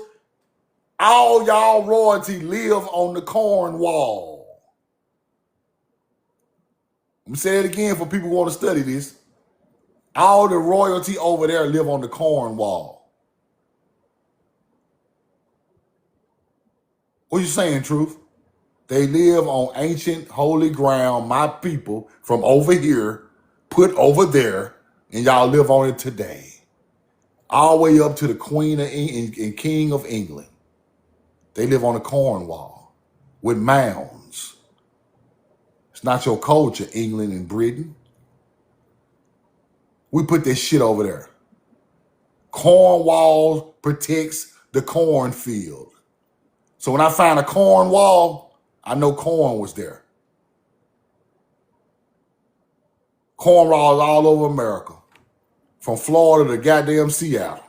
All y'all royalty live on the corn wall. I'm gonna say it again for people who want to study this. All the royalty over there live on the corn wall. What you saying, Truth? They live on ancient holy ground, my people from over here, put over there, and y'all live on it today. All the way up to the Queen and King of England. They live on the corn wall with mounds. It's not your culture, England and Britain. We put this shit over there. Corn wall protects the cornfield. So when I find a corn wall, I know corn was there. Corn walls all over America. From Florida to goddamn Seattle.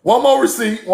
One more receipt.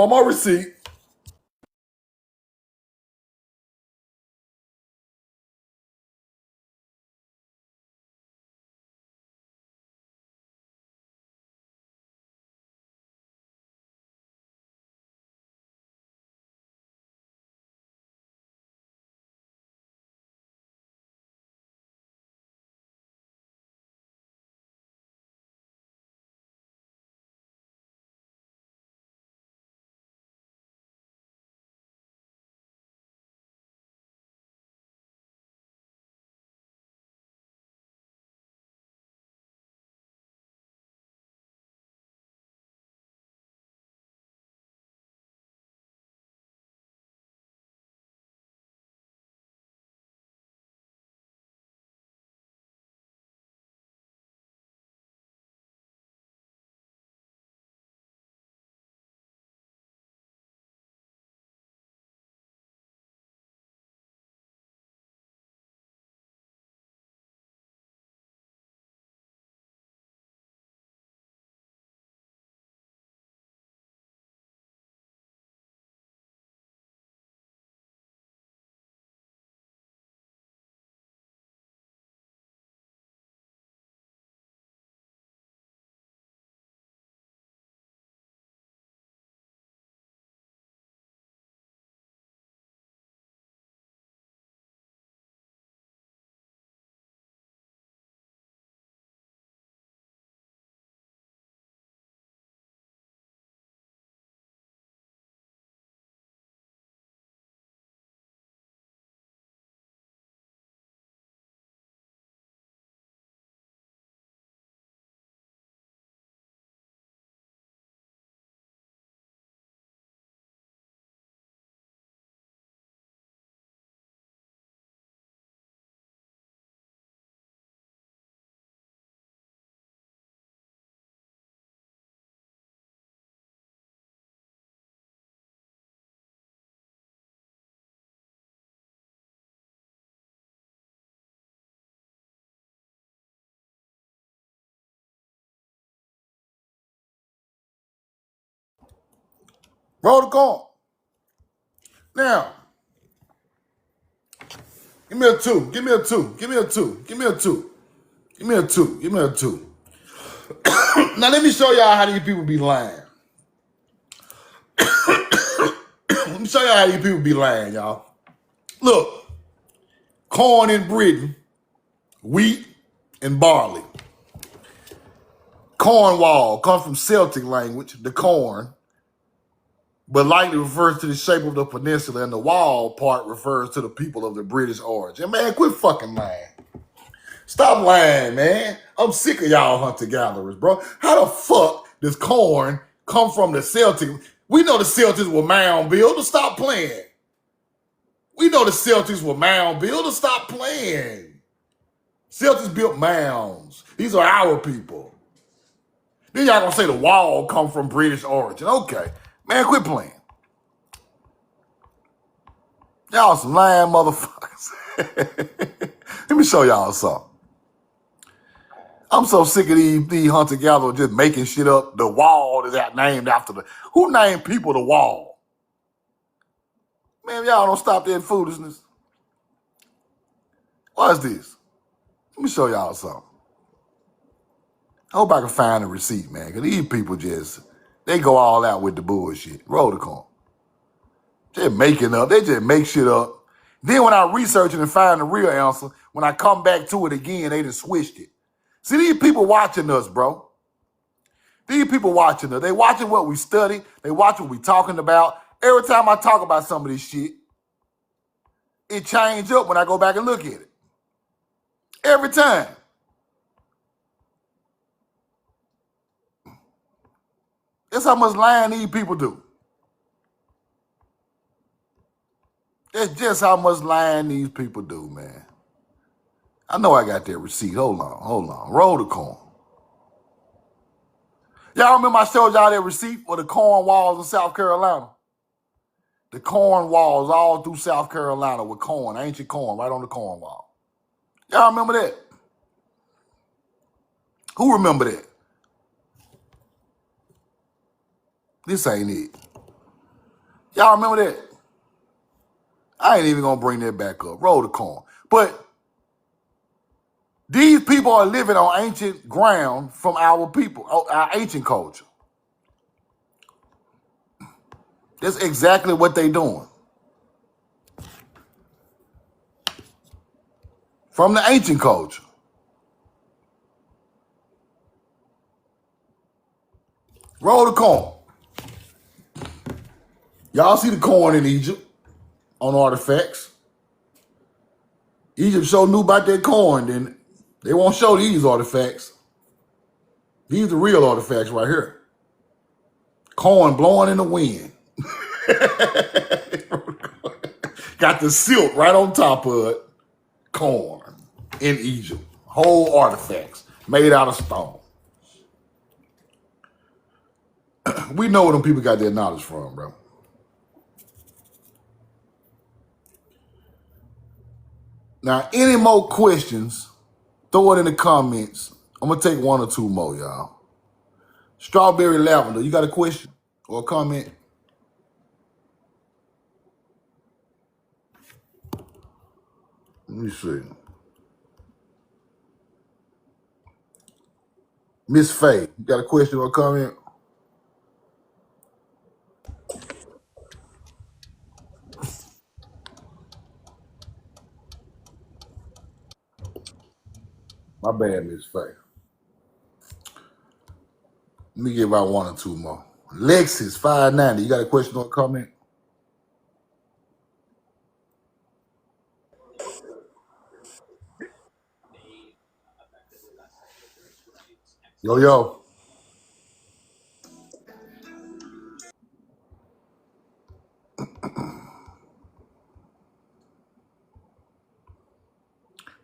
Roll the corn. Now, give me a two. Give me a 2. Give me a 2. Now let me show y'all how these people be lying. Let me show y'all how these people be lying, y'all. Look, corn in Britain, wheat and barley. Cornwall comes from Celtic language, the corn, but likely refers to the shape of the peninsula, and the wall part refers to the people of the British origin. Man, quit fucking lying. Stop lying, man. I'm sick of y'all hunter-gatherers, bro. How the fuck does corn come from the Celtic? We know the Celtics were mound builders. Stop playing. We know the Celtics were mound builders. Stop playing. Celtics built mounds. These are our people. Then y'all gonna say the wall come from British origin. Okay. Man, quit playing. Y'all some lying motherfuckers. Let me show y'all something. I'm so sick of these hunter-gatherers just making shit up. The wall is named after the... Who named people the wall? Man, y'all don't stop that foolishness. What's this? Let me show y'all something. I hope I can find a receipt, man, because these people just... They go all out with the bullshit. Roll the corn. They're making up. They just make shit up. Then when I research it and find the real answer, when I come back to it again, they just switched it. See, these people watching us, bro. These people watching us. They watching what we study. They watch what we talking about. Every time I talk about some of this shit, it change up when I go back and look at it. Every time. That's how much lying these people do. That's just how much lying these people do, man. I know I got that receipt. Hold on. Roll the corn. Y'all remember I showed y'all that receipt for the corn walls in South Carolina? The corn walls all through South Carolina with corn, ancient corn, right on the corn wall. Y'all remember that? Who remember that? This ain't it. Y'all remember that? I ain't even gonna bring that back up. Roll the corn. But these people are living on ancient ground from our people, our ancient culture. That's exactly what they doing. From the ancient culture. Roll the corn. Y'all see the corn in Egypt on artifacts. Egypt sure knew about that corn, didn't it? They won't show these artifacts. These are real artifacts right here. Corn blowing in the wind. Got the silk right on top of it. Corn in Egypt. Whole artifacts made out of stone. We know where them people got their knowledge from, bro. Now, any more questions, throw it in the comments. I'm going to take 1 or 2 more, y'all. Strawberry Lavender, you got a question or a comment? Let me see. Miss Faye, you got a question or a comment? My bad, Miss Faye. Let me give out 1 or 2 more. Lexus 590, you got a question or a comment? Yo.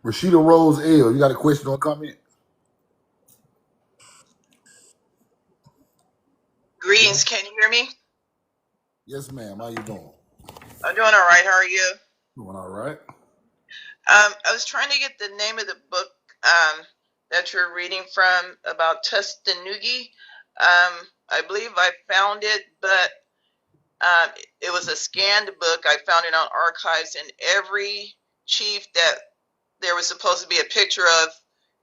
Rashida Rose L, you got a question or a comment? Greetings, can you hear me? Yes, ma'am. How you doing? I'm doing all right. How are you? Doing all right. I was trying to get the name of the book that you're reading from about Tustanugi. I believe I found it, but it was a scanned book. I found it on archives, and every chief that there was supposed to be a picture of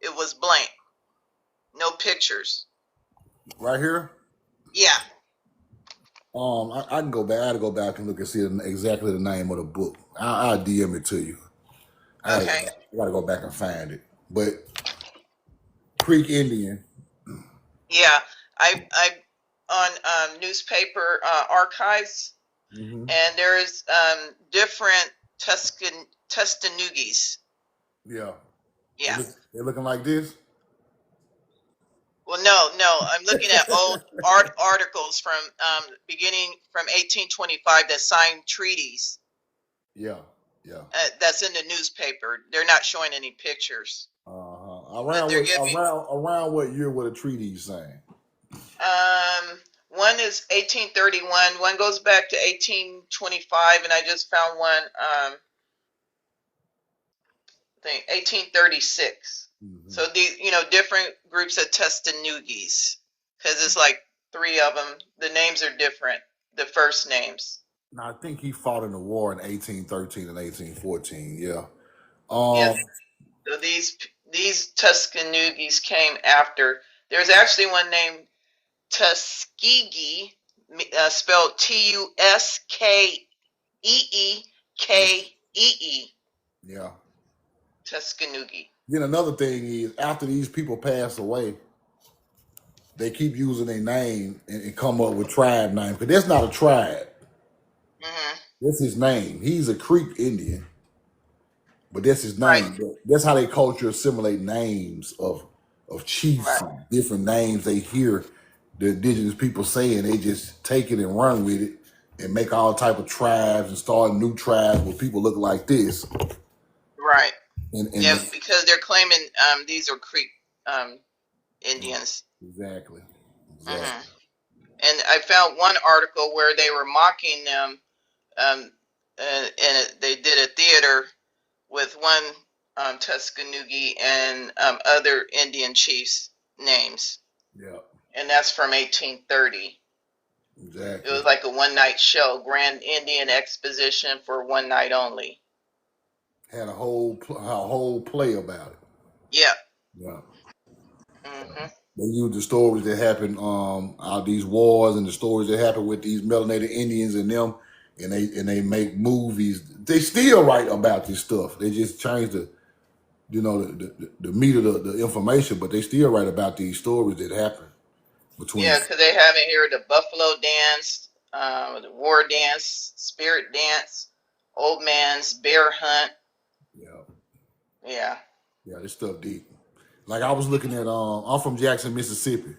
It was blank. No pictures. Right here. Yeah. I can go back. I had to go back and look and see exactly the name of the book. I'll DM it to you. Okay. I gotta go back and find it. But Creek Indian. Yeah. I on newspaper archives, Mm-hmm. and there's different Tustanugis. Yeah. Yeah. They're looking like this. Well, no. I'm looking at old articles from beginning from 1825 that signed treaties. Yeah. Yeah. That's in the newspaper. They're not showing any pictures. But they're giving. Around what year were the treaties saying? One is 1831. One goes back to 1825, and I just found one. I think 1836. Mm-hmm. So different groups of Tustanugis, because it's like 3 of them. The names are different. The first names. Now, I think he fought in the war in 1813 and 1814. Yeah. Yes. So these Tuscanugis came after. There's actually one named Tuskegee, spelled Tuskeeekee. Yeah. Tuscanoogie. Then another thing is, after these people pass away, they keep using their name and come up with tribe names. But that's not a tribe. Mm-hmm. That's his name. He's a Creek Indian, but that's his name. Right. That's how they culture assimilate names of chiefs, Right. different names they hear the indigenous people saying. They just take it and run with it and make all type of tribes and start new tribes where people look like this. Right. And yeah, because they're claiming these are Creek Indians. Exactly. Mm-hmm. And I found one article where they were mocking them, and they did a theater with one Tuscanoogie and other Indian chiefs' names. Yeah. And that's from 1830. Exactly. It was like a one-night show, Grand Indian Exposition for one night only. Had a whole play about it. Yeah. Yeah. Mm-hmm. They use the stories that happened out these wars and the stories that happened with these melanated Indians and them, and they make movies. They still write about this stuff. They just change the meat of the information, but they still write about these stories that happen between. Yeah, because they have in here the buffalo dance, the war dance, spirit dance, old man's bear hunt. Yeah. Yeah, this stuff deep. Like I was looking at, I'm from Jackson, Mississippi,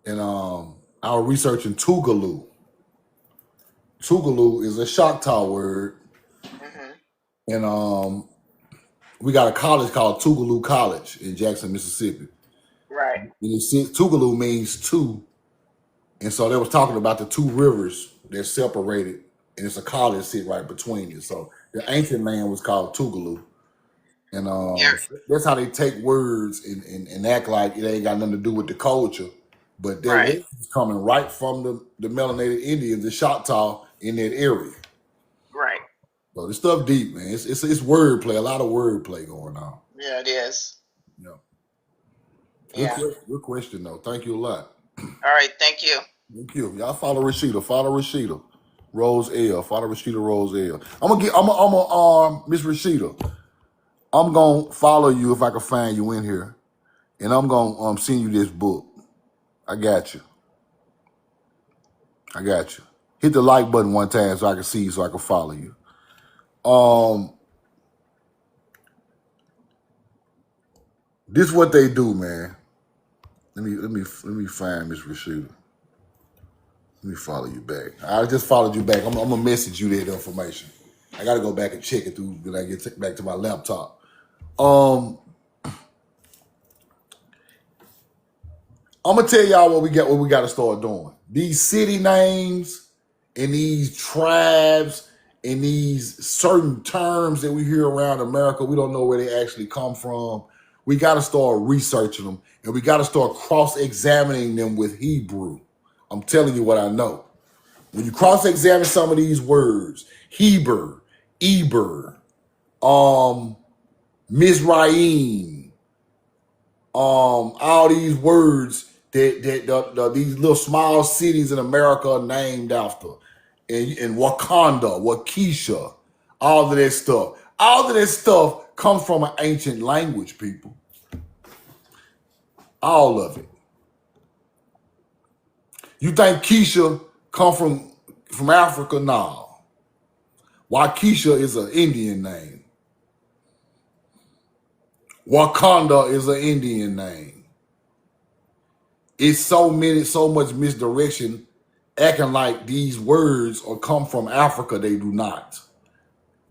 and I was researching Tougaloo. Tougaloo is a Choctaw word, and we got a college called Tougaloo College in Jackson, Mississippi. Right. And Tougaloo means two, and so they was talking about the two rivers that separated, and it's a college sit right between it. So the ancient land was called Tougaloo. And that's how they take words and act like it ain't got nothing to do with the culture. But their words is coming right from the melanated Indians, the Choctaw in that area. Right. So this stuff deep, man. It's wordplay, a lot of wordplay going on. Yeah, it is. Yeah. Good question though. Thank you a lot. All right, thank you. Thank you. Y'all follow Rashida. Follow Rashida. Rose L. Follow Rashida Rose L. I'm gonna Miss Rashida. I'm going to follow you if I can find you in here. And I'm going to send you this book. I got you. Hit the like button one time so I can see you, so I can follow you. This is what they do, man. Let me find Miss Rashida. Let me follow you back. I just followed you back. I'm going to message you that information. I got to go back and check it through when I get back to my laptop. I'm gonna tell y'all what we got to start doing. These city names and these tribes and these certain terms that we hear around America, we don't know where they actually come from. We got to start researching them, and we got to start cross-examining them with Hebrew. I'm telling you what I know. When you cross-examine some of these words, Heber, Eber, Mizraim, all these words these little small cities in America are named after. And Wakanda, Waukesha, all of that stuff. All of that stuff comes from an ancient language, people. All of it. You think Keisha come from Africa? No. Waukesha is an Indian name. Wakanda is an Indian name. It's so much misdirection, acting like these words are come from Africa. They do not.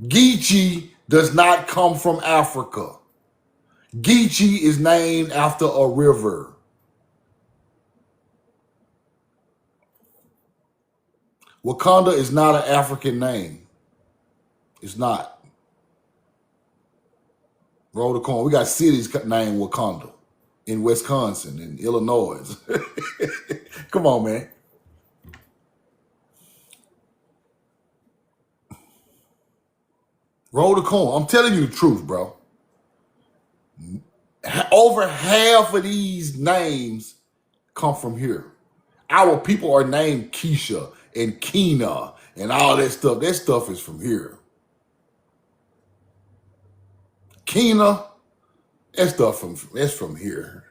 Geechee does not come from Africa. Geechee is named after a river. Wakanda is not an African name. It's not. Roll the corn. We got cities named Wakanda in Wisconsin and Illinois. Come on, man. Roll the corn. I'm telling you the truth, bro. Over half of these names come from here. Our people are named Keisha and Keena and all that stuff. That stuff is from here. Keena, that's from here.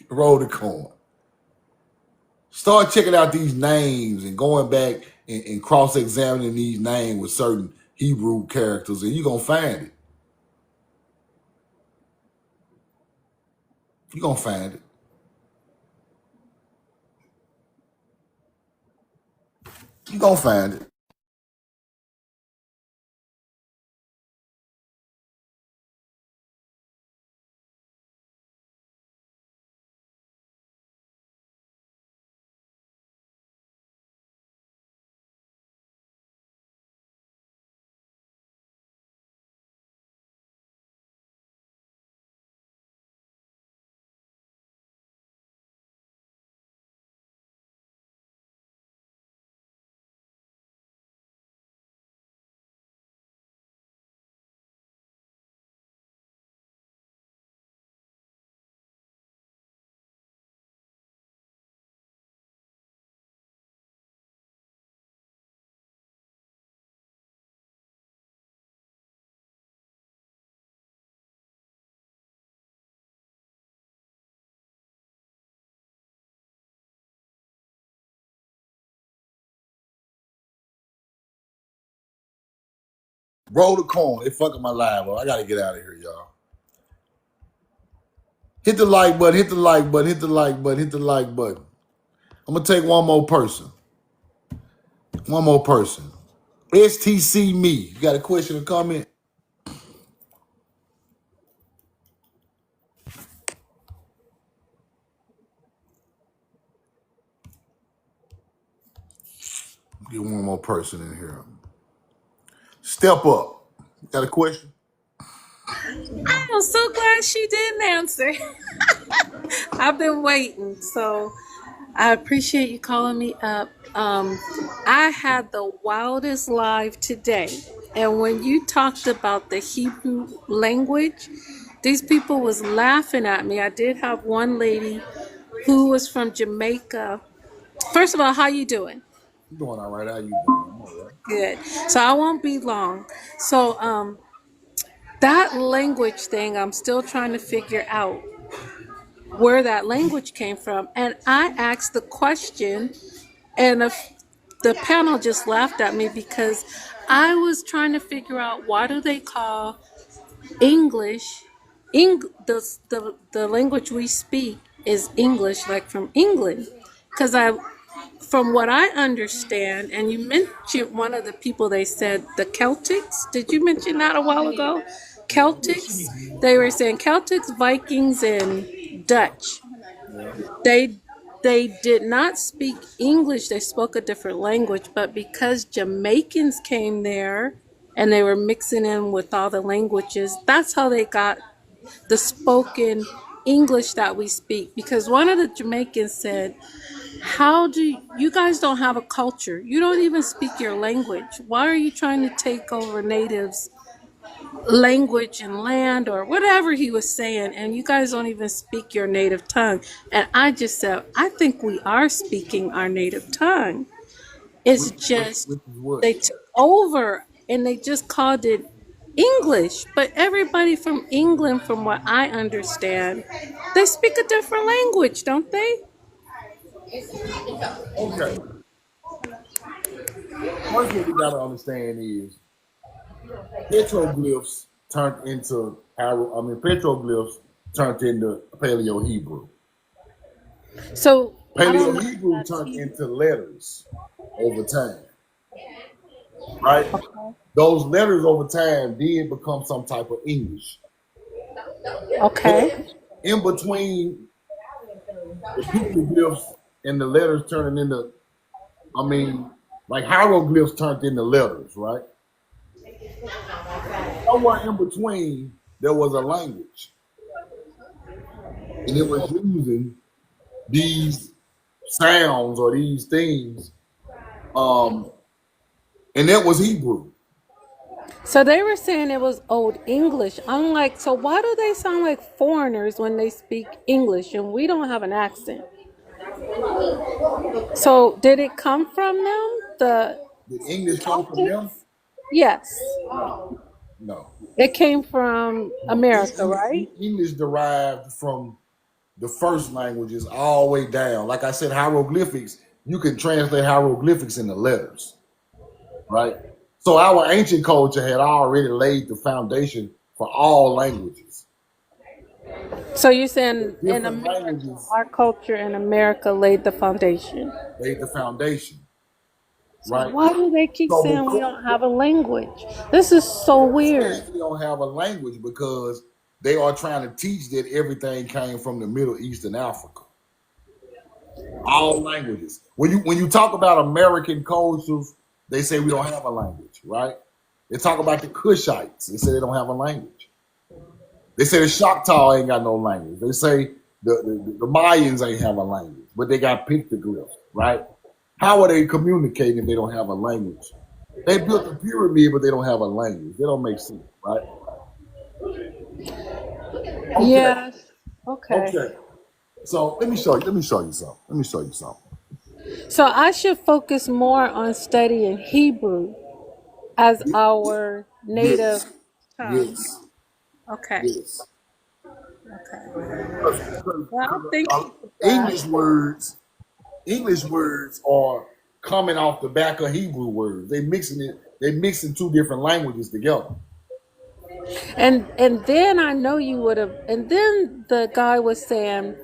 Roll the corn. Start checking out these names and going back and cross-examining these names with certain Hebrew characters, and you're going to find it. You're going to find it. You're going to find it. Roll the corn. They fucking my live up. I got to get out of here, y'all. Hit the like button, hit the like button, hit the like button, hit the like button. I'm going to take one more person. One more person. STC me. You got a question or comment? Get one more person in here. Step up. You got a question? I'm so glad she didn't answer. I've been waiting, so I appreciate you calling me up. I had the wildest live today, and when you talked about the Hebrew language, these people was laughing at me. I did have one lady who was from Jamaica. First of all, how you doing? I'm doing all right. How you doing? I'm all right. Good. So I won't be long. So that language thing, I'm still trying to figure out where that language came from. And I asked the question, and the panel just laughed at me because I was trying to figure out why do they call English, the language we speak is English, like from England. Because from what I understand, and you mentioned one of the people, they said the Celtics. Did you mention that a while ago? Celtics. They were saying Celtics, Vikings, and Dutch. Yeah. They did not speak English. They spoke a different language. But because Jamaicans came there and they were mixing in with all the languages, that's how they got the spoken English that we speak. Because one of the Jamaicans said, how do you guys don't have a culture? You don't even speak your language. Why are you trying to take over natives language and land or whatever he was saying, and you guys don't even speak your native tongue. And I just said, I think we are speaking our native tongue. It's just Which is what? they took over and they just called it English. But everybody from England, from what I understand, they speak a different language, don't they? Okay. First, what we gotta understand is petroglyphs turned into petroglyphs turned into Paleo Hebrew. So I don't Paleo know if Hebrew that's turned Hebrew. into letters over time, right? Those letters over time did become some type of English. Okay. But in between the petroglyphs and the letters turning into, like hieroglyphs turned into letters, right? Somewhere in between, there was a language, and it was using these sounds or these things, um, and that was Hebrew. So they were saying it was Old English. I'm like, so why do they sound like foreigners when they speak English and we don't have an accent? So did it come from them? The Did English come from them? Celtics? Yes. No, no, It came from no. America, right? English derived from the first languages all the way down. Like I said, hieroglyphics, you can translate hieroglyphics into letters, right? So our ancient culture had already laid the foundation for all languages. So you're The saying in different America, languages our culture in America laid the foundation. laid the foundation, So right? why do they keep So saying we before, don't have a language? This is so they're weird. saying we don't have a language because they are trying to teach that everything came from the Middle East and Africa. All languages. When you talk about American cultures, they say we don't have a language, right? They talk about the Kushites. They say they don't have a language. They say the Choctaw ain't got no language. They say the Mayans ain't have a language, but they got pictoglyphs, right? How are they communicating if they don't have a language? They built a pyramid, but they don't have a language. They don't make sense, right? Okay, Yes. Okay. okay. So let me show you. Let me show you something. Let me show you something. So I should focus more on studying Hebrew as our native Yes, tongue. yes, Okay. yes. Okay. Because Well, thank you for that. English words, English words are coming off the back of Hebrew words. They mixing it. They mixing two different languages together. And then I know you would have. And then the guy was saying,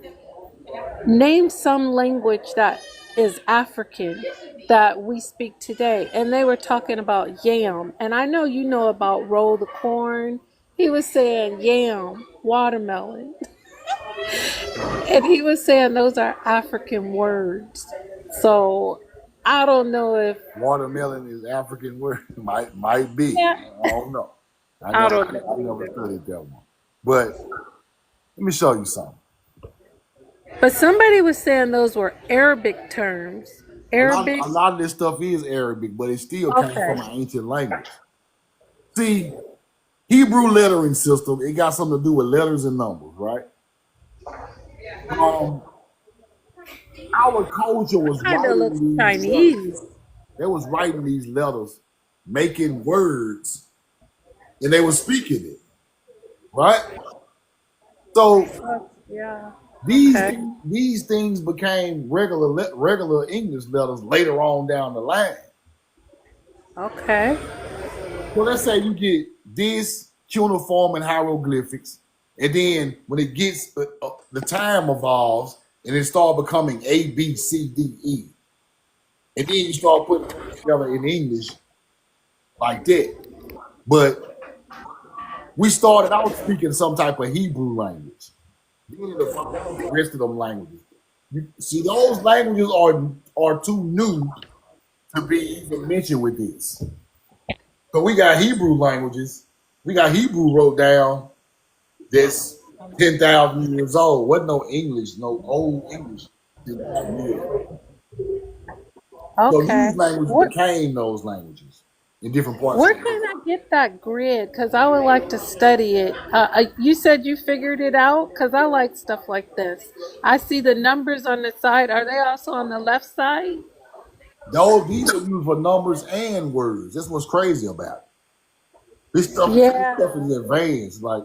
name some language that is African that we speak today. And they were talking about yam. And I know you know about roll the corn. He was saying yam, watermelon. And he was saying those are African words. So I don't know if, Watermelon is African word. Might be. yeah, I don't know. I don't I know never either. studied that one. But let me show you something. But somebody was saying those were Arabic terms. Arabic? A lot of this stuff is Arabic, but it still came Okay. from an ancient language. See, Hebrew lettering system, it got something to do with letters and numbers, right? Um, our culture was Kind of writing looks these letters. Chinese. They was writing these letters, making words, and they were speaking it, right? So Yeah. these Okay. things, these things became regular English letters later on down the line. Okay. So let's say you get this cuneiform and hieroglyphics, and then when it gets the time evolves and it start becoming A B C D E, and then you start putting it together in English like that. But we started out speaking some type of Hebrew language. Then it evolved to the rest of them languages. You see, those languages are too new to be even mentioned with this. So we got Hebrew languages. We got Hebrew wrote down that's 10,000 years old. Wasn't no English, no old English 10,000 years ago. So Okay. these languages What became those languages in different parts of where the can world. I get that grid because I would like to study it. You said you figured it out because I like stuff like this. I see the numbers on the side. Are they also on the left side? These are used for numbers and words. That's what's crazy about it. This Yeah. stuff is advanced. Like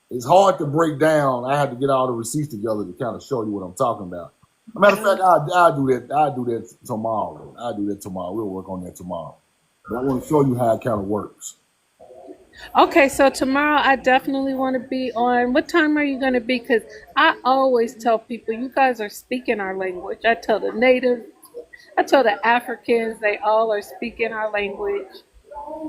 it's hard to break down. I had to get all the receipts together to kind of show you what I'm talking about. As a matter of fact, I'll do that. I'll do that tomorrow. I'll do that tomorrow. We'll work on that tomorrow. But I want to show you how it kind of works. Okay, so tomorrow I definitely want to be on. What time are you going to be? Because I always tell people, you guys are speaking our language. I tell the natives, I tell the Africans, they all are speaking our language.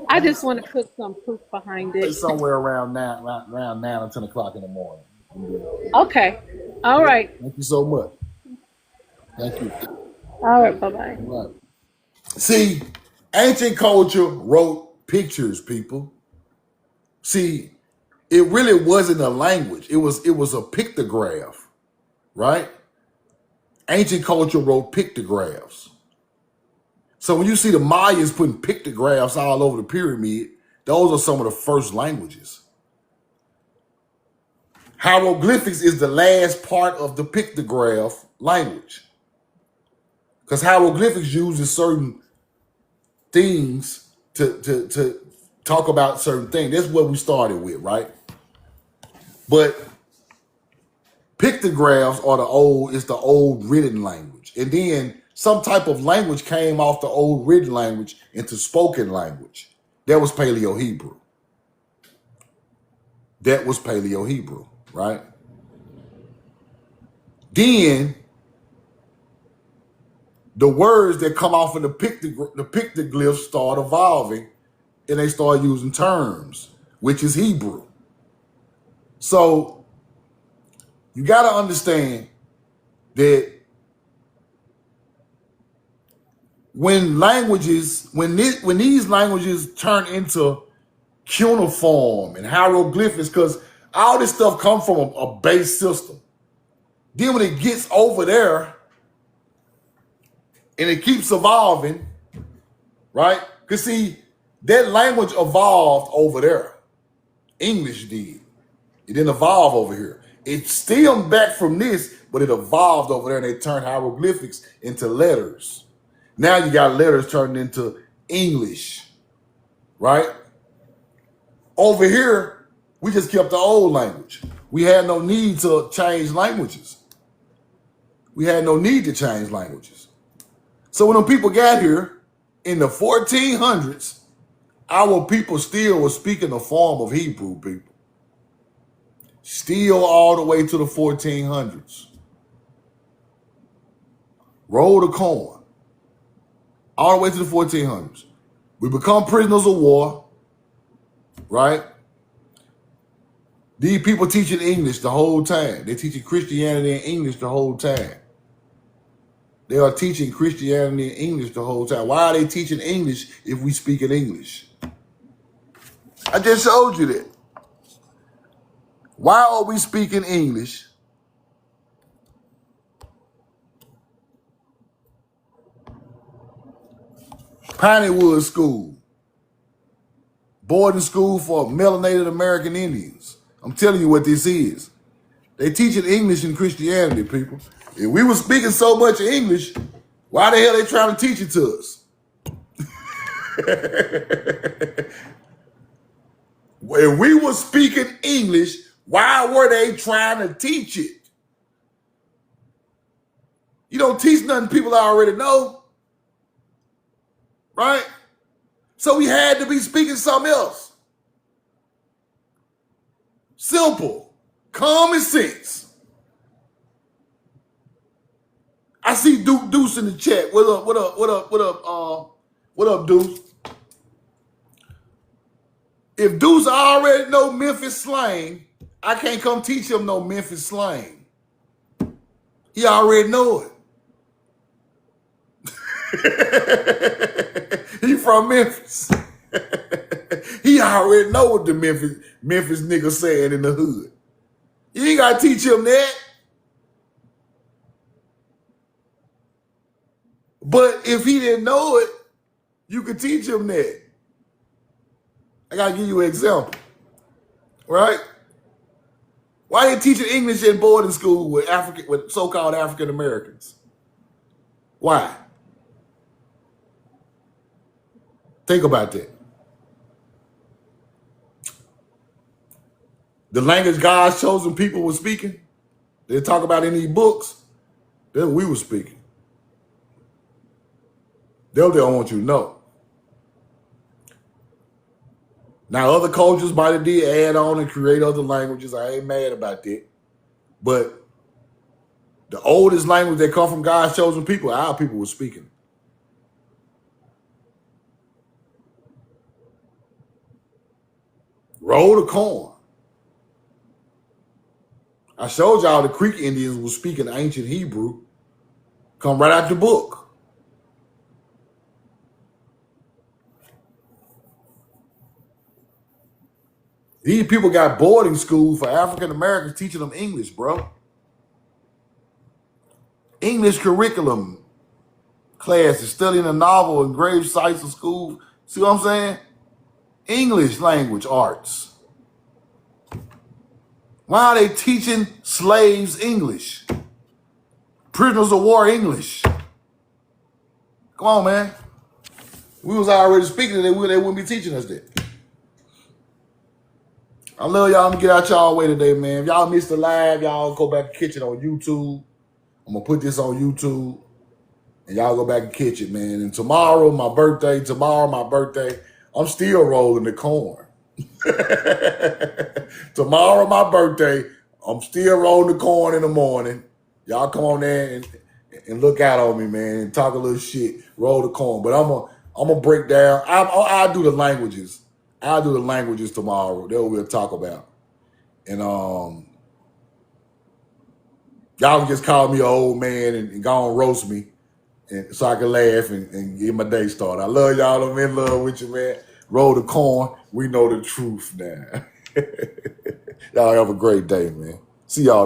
I just want to put some proof behind Say it. somewhere around around 9 or 10 o'clock in the morning. Okay. All Yeah. right. Thank you so much. Thank you. All right. Bye bye. All right. See, ancient culture wrote pictures, people. See, it really wasn't a language. It was a pictograph, right? Ancient culture wrote pictographs. So when you see the Mayas putting pictographs all over the pyramid, those are some of the first languages. Hieroglyphics is the last part of the pictograph language. Because hieroglyphics uses certain things to talk about certain things. That's what we started with, right? But pictographs are the old written language. And then some type of language came off the old written language into spoken language. That was Paleo-Hebrew. Right? Then the words that come off of the pictoglyphs start evolving and they start using terms, which is Hebrew. So you got to understand that when these languages turn into cuneiform and hieroglyphics, because all this stuff comes from a base system. Then when it gets over there and it keeps evolving, right? Because see, that language evolved over there. English did. It didn't evolve over here. It stemmed back from this, but it evolved over there and they turned hieroglyphics into letters. Now you got letters turned into English, right? Over here, we just kept the old language. We had no need to change languages. So when the people got here in the 1400s, our people still was speaking a form of Hebrew, people. Still all the way to the 1400s. Roll the coin. All the way to the 1400s. We become prisoners of war, right? These people teaching English the whole time. They're teaching Christianity and English the whole time. They are teaching Christianity and English the whole time. Why are they teaching English if we speak in English? I just showed you that. Why are we speaking English? Pineywood School. Boarding school for melanated American Indians. I'm telling you what this is. They teaching English and Christianity, people. If we were speaking so much English, why the hell are they trying to teach it to us? If we were speaking English, why were they trying to teach it? You don't teach nothing people already know, right? So we had to be speaking something else. Simple, common sense. I see Duke Deuce in the chat. What up, Deuce? If Deuce already know Memphis slang, I can't come teach him no Memphis slang. He already know it. He from Memphis. He already know what the Memphis nigga saying in the hood. You ain't gotta teach him that. But if he didn't know it, you could teach him that. I gotta give you an example, right? Why they teaching English in boarding school with so-called African Americans? Why? Think about that. The language God's chosen people were speaking, they talk about in these books, that we were speaking. They don't want you to know. Now, other cultures might have did add on and create other languages. I ain't mad about that. But the oldest language that come from God's chosen people, our people were speaking. Roll the corn. I showed y'all the Creek Indians were speaking ancient Hebrew. Come right out the book. These people got boarding school for African Americans teaching them English, bro. English curriculum classes, studying a novel, engraved sites of school. See what I'm saying? English language arts. Why are they teaching slaves English? Prisoners of war English. Come on, man. We was already speaking to them, they wouldn't be teaching us that. I love y'all. I'm gonna get out y'all way today, man. If y'all missed the live, y'all go back and catch it on YouTube. I'm gonna put this on YouTube, and y'all go back and catch it, man. And tomorrow, my birthday, I'm still rolling the corn. Tomorrow, my birthday, I'm still rolling the corn in the morning. Y'all come on there and look out on me, man, and talk a little shit, roll the corn. But I'm gonna break down. I'll do the languages. I'll do the languages tomorrow. That we'll talk about. And y'all can just call me an old man and go and roast me, and so I can laugh and get my day started. I love y'all. I'm in love with you, man. Roll the corn. We know the truth now. Y'all have a great day, man. See y'all.